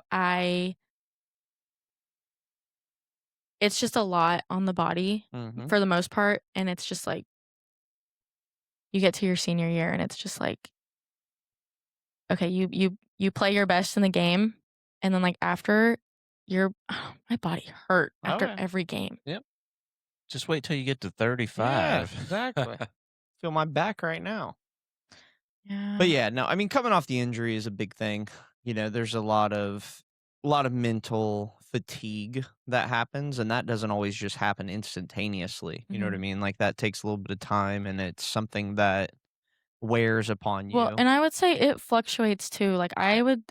it's just a lot on the body Mhm. for the most part, and it's just like, you get to your senior year and it's just like, okay, you play your best in the game, and then, like, after, my body hurt Oh, after yeah. every game. Yep. Just wait till you get to Yeah, 35. exactly. Feel my back right now. But Yeah. yeah, no, I mean, coming off the injury is a big thing. There's a lot of mental fatigue that happens, and that doesn't always just happen instantaneously. You know what I Mhm. mean? Like that takes a little bit of time, and it's something that wears upon Well, you. and I would say it fluctuates too. Like, I would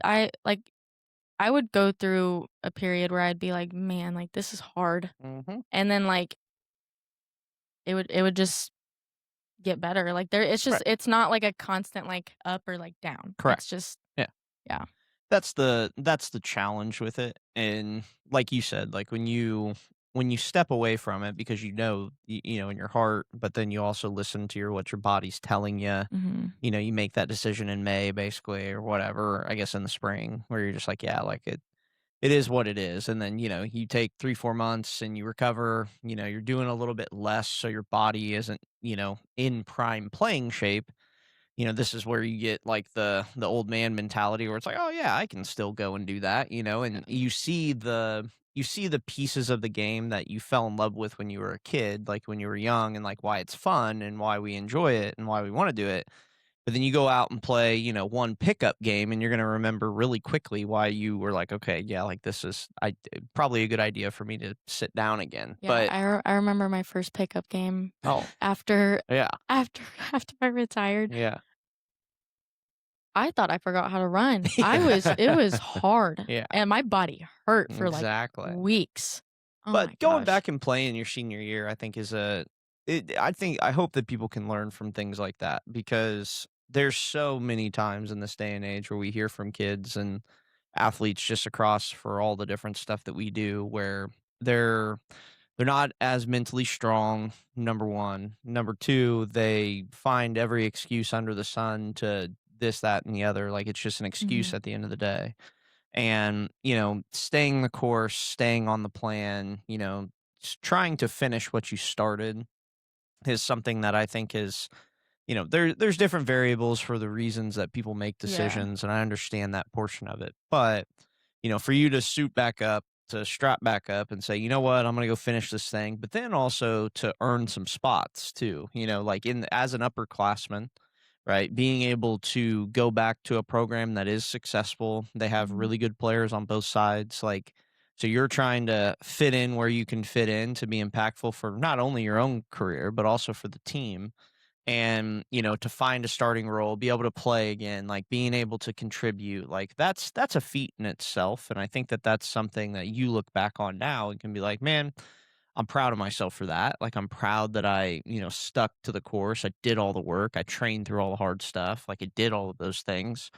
go through a period where I'd be like, "Man, like, this is hard." Hmm. And then, like, it would just get better. Like, Right. it's not like a constant, like, up or, like, down. Correct. It's just, Yeah. yeah. That's the challenge with it, and like you said, like when you step away from it because in your heart, but then you also listen to what your body's telling you. Mhm. You make that decision in May basically or whatever, I guess in the spring where you're just like, yeah, like it is what it is. And then, you take 3-4 months and you recover, you're doing a little bit less so your body isn't, in prime playing shape. This is where you get like the old man mentality where it's like, oh yeah, I can still go and do that, and Yeah. you see the pieces of the game that you fell in love with when you were a kid, like when you were young, and like why it's fun and why we enjoy it and why we want to do it. But then you go out and play, one pickup game, and you're gonna remember really quickly why you were like, "Okay, yeah, like this is probably a good idea for me to sit down again." Yeah, But I remember my first pickup game oh, after yeah, after after I retired. yeah, I thought I forgot how to run. yeah, It was hard, yeah, and my body hurt for, like, exactly. weeks. Oh my But going gosh. back and playing your senior year, I think I hope that people can learn from things like that because there's so many times in this day and age where we hear from kids and athletes just across for all the different stuff that we do where they're they're not as mentally strong, number 1. Number 2, they find every excuse under the sun to this, that, and the other, like, it's just an excuse Mhm. at the end of the day. And, staying the course, staying on the plan, trying to finish what you started is something that I think is, there's different variables for the reasons that people make Yeah. decisions, and I understand that portion of it. But, for you to suit back up, to strap back up and say, you know what, I'm going to go finish this thing, but then also to earn some spots too, like as an upperclassman, right? Being able to go back to a program that is successful. They have Mhm. really good players on both sides. Like, so you're trying to fit in where you can fit in to be impactful for not only your own career, but also for the team. And, to find a starting role, be able to play again, like being able to contribute, like that's a feat in itself. And I think that that's something that you look back on now and can be like, man, I'm proud of myself for that. Like, I'm proud that I, stuck to the course. I did all the work. I trained through all the hard stuff. Like, I did all of those things.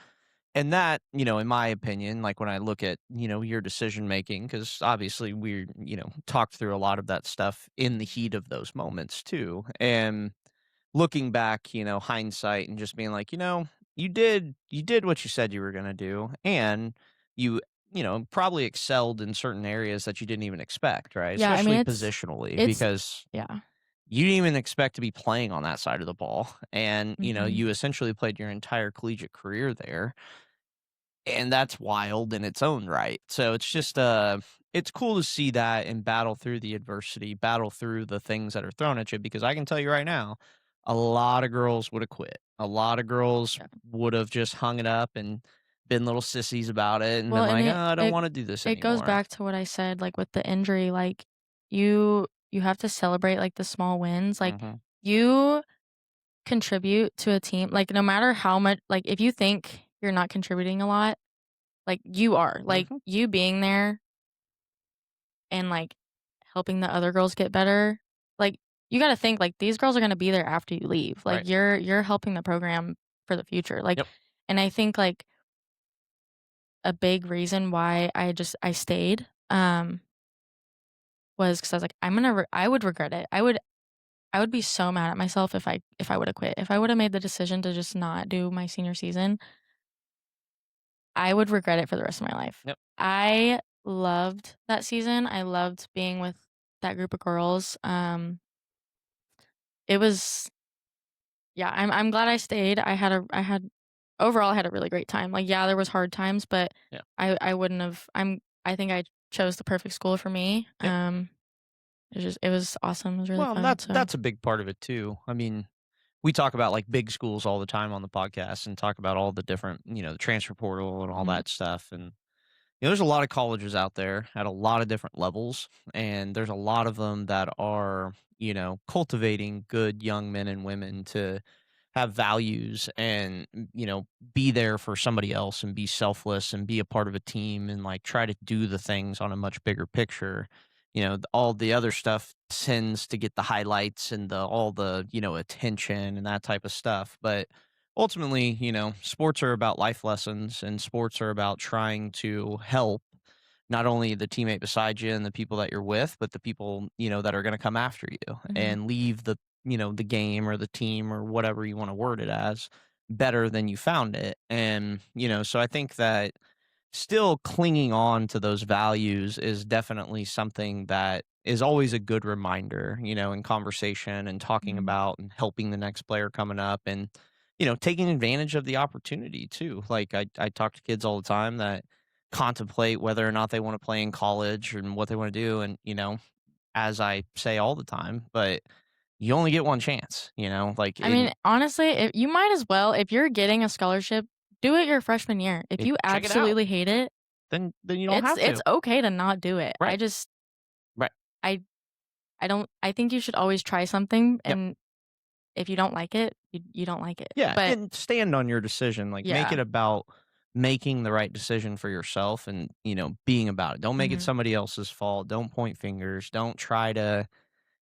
And that, in my opinion, like when I look at, your decision making, because obviously talked through a lot of that stuff in the heat of those moments too. And looking back, hindsight and just being like, you did what you said you were going to do. And you, probably excelled in certain areas that you didn't even expect, right? Yeah, I mean, Especially positionally, it's because yeah. you didn't even expect to be playing on that side of the ball. And, Mhm. you essentially played your entire collegiate career there. And that's wild in its own right. So it's just, it's cool to see that and battle through the adversity, battle through the things that are thrown at you, because I can tell you right now, a lot of girls would have quit. A lot of girls Yeah. would have just hung it up and been little sissies about it and Well, been and like, "Oh, it I don't it wanna do this it goes anymore." back to what I said, like, with the injury, like, you have to celebrate, like, the small wins, like, Mhm. you contribute to a team, like, no matter how much like, if you think you're not contributing a lot, like, you are, like, Mhm. you being there and, like, helping the other girls get better, like, you gotta think, like, these girls are gonna be there after you leave, like, Right. you're helping the program for the future, like Yep. and I think, like, a big reason why I stayed, was because I was like, I would regret it. I would be so mad at myself if I would've quit. If I would've made the decision to just not do my senior season, I would regret it for the rest of my life. Yep. I loved that season. I loved being with that group of girls. It was yeah, I'm glad I stayed. I had overall I had a really great time. Like, yeah, there was hard times, but Yeah. I wouldn't have I think I chose the perfect school for me. Yep. It was awesome. It was really Well, fun. So, that's a big part of it too. I mean, we talk about like big schools all the time on the podcast and talk about all the different, the transfer portal and all mhm, that stuff. And there's a lot of colleges out there at a lot of different levels, and there's a lot of them that are, cultivating good young men and women to have values and, be there for somebody else and be selfless and be a part of a team and like try to do the things on a much bigger picture. All the other stuff tends to get the highlights and all the, attention and that type of stuff. But ultimately, sports are about life lessons, and sports are about trying to help not only the teammate beside you and the people that you're with, but the people, that are going to come after you mhm. and leave the game or the team or whatever you want to word it as better than you found it. And, so I think that still clinging on to those values is definitely something that is always a good reminder, in conversation and talking Mhm. about and helping the next player coming up and, taking advantage of the opportunity too. Like I talk to kids all the time that contemplate whether or not they want to play in college and what they want to do. And, as I say all the time, but you only get one chance, like I mean, in honestly, if you might as well if you're getting a scholarship, do it your freshman year. If you check it out. absolutely hate it, Then you don't have it's to. okay to not do it. Right. Right. I I don't I think you should always try something, Yep. and if you don't like it, you don't like it. Yeah, But and stand on your decision, like, make yeah. it about making the right decision for yourself and, being about it. Don't make it Mhm. somebody else's fault, don't point fingers, don't try to,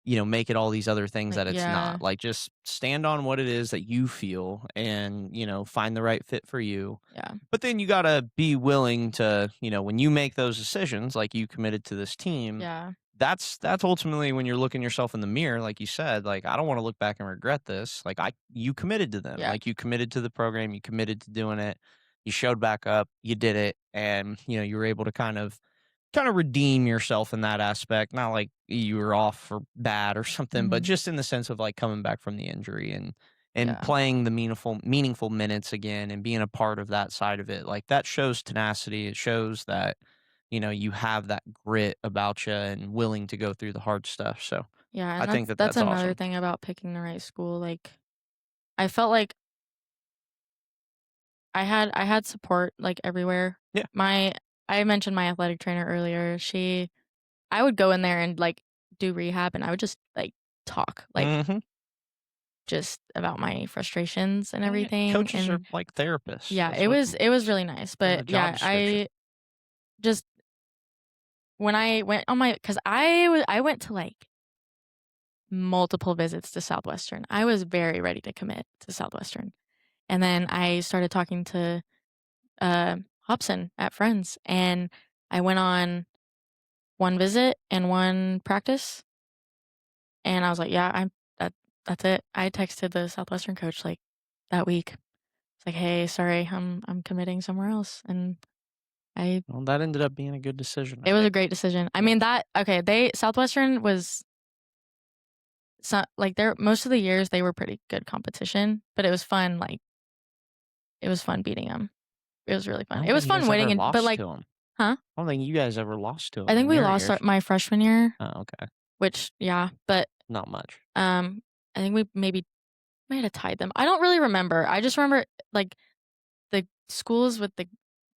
make it all these other things Like, that it's yeah. not. Like, just stand on what it is that you feel and, find the right fit for you. Yeah. But then you gotta be willing to, when you make those decisions, like you committed to this team, Yeah. that's ultimately when you're looking yourself in the mirror, like you said, like, I don't wanna look back and regret this. Like, you committed to them. Yeah. Like, you committed to the program, you committed to doing it, you showed back up, you did it, and, you were able to kind of redeem yourself in that aspect. Not like you were off for bad or something, but Mhm. just in the sense of like coming back from the injury and Yeah. playing the meaningful minutes again and being a part of that side of it. Like that shows tenacity. It shows that, you have that grit about you and willing to go through the hard stuff. So Yeah, I and think that that's that's another awesome. thing about picking the right school, like, I felt like I had support, like, everywhere. Yeah. My I mentioned my athletic trainer earlier. I would go in there and, like, do rehab, and I would just, like, talk, like, Hmm. just about my frustrations and Oh, yeah. everything, Coaches are and like therapists. yeah, That's what it was really nice, the but job yeah, description. I just when I went on my 'cause I went to, like, multiple visits to Southwestern. I was very ready to commit to Southwestern, and then I started talking to, Hobson at Friends, and I went on 1 visit and 1 practice, and I was like, "Yeah, that's it." I texted the Southwestern coach, like, that week. It's like, "Hey, sorry, I'm committing somewhere else," and I Well, that ended up being a good decision, I it was a think. great decision. I Yeah. mean, they Southwestern was like, they're most of the years, they were pretty good competition, but it was fun, like, it was fun beating them. It was really I fun. don't It think was you fun guys ever winning and but, lost like to them. Huh? I don't think you guys ever lost to them. I think we lost my freshman year, Oh, okay. which, yeah, but Not much. I think we maybe might have tied them. I don't really remember. I just remember, like, the schools with the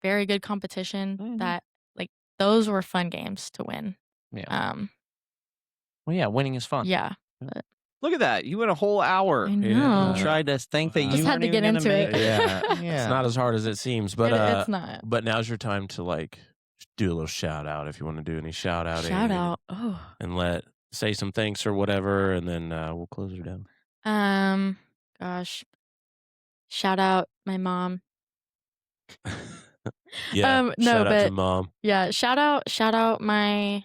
very good competition that, like, those were fun games to win. Yeah. Well, yeah, winning is fun. Yeah. Look at that. You went a whole hour. I know. You tried to think that you Just had weren't to even get gonna into make it. Yeah. Yeah. It's not as hard as it seems, but It's not. but now's your time to like do a little shout out if you want to do any shout outing. Shout out. Oh. And say some thanks or whatever, and then we'll close her down. Gosh. Shout out my mom. Yeah. No, shout out to but mom. yeah, shout out my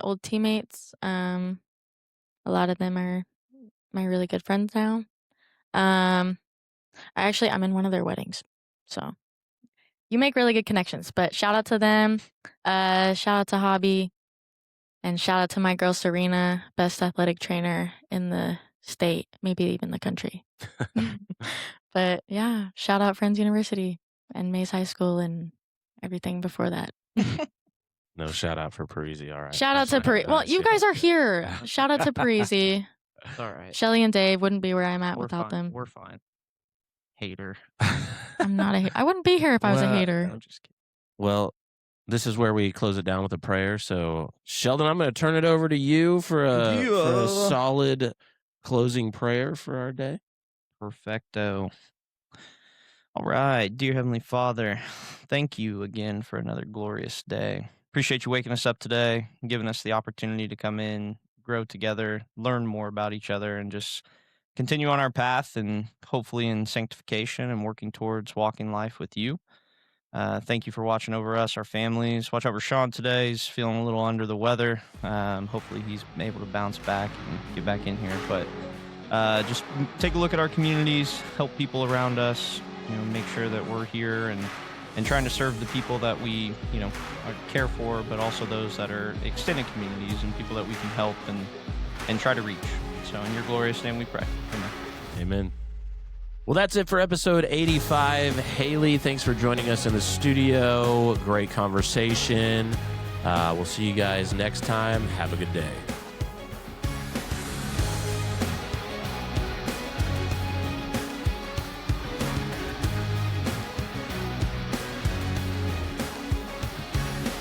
old teammates. A lot of them are my really good friends now. I'm in one of their weddings. So you make really good connections, but shout out to them. Shout out to Hobby, and shout out to my girl Serena, best athletic trainer in the state, maybe even the country. But yeah, shout out Friends University and Mays High School and everything before that. No shout out for Parisi. All right. Shout out to Parisi. Well, you guys are here. Shout out to Parisi. It's all right. Shelly and Dave wouldn't be where I'm at without fine. them. We're fine. Hater. I'm not a. I wouldn't be here if I was a hater. I'm just kidding. Well, this is where we close it down with a prayer. So, Sheldon, I'm going to turn it over to you for a solid closing prayer for our day. Perfecto. All right. Dear Heavenly Father, thank you again for another glorious day. Appreciate you waking us up today, giving us the opportunity to come in, grow together, learn more about each other, and just continue on our path and hopefully in sanctification and working towards walking life with you. Thank you for watching over us, our families. Watch over Sean today. He's feeling a little under the weather. Hopefully he's able to bounce back and get back in here. But just take a look at our communities, help people around us, make sure that we're here and trying to serve the people that we, care for, but also those that are extended communities and people that we can help and try to reach. So in your glorious name we pray. Amen. Amen. Well, that's it for episode 85. Hailey, thanks for joining us in the studio. Great conversation. We'll see you guys next time. Have a good day.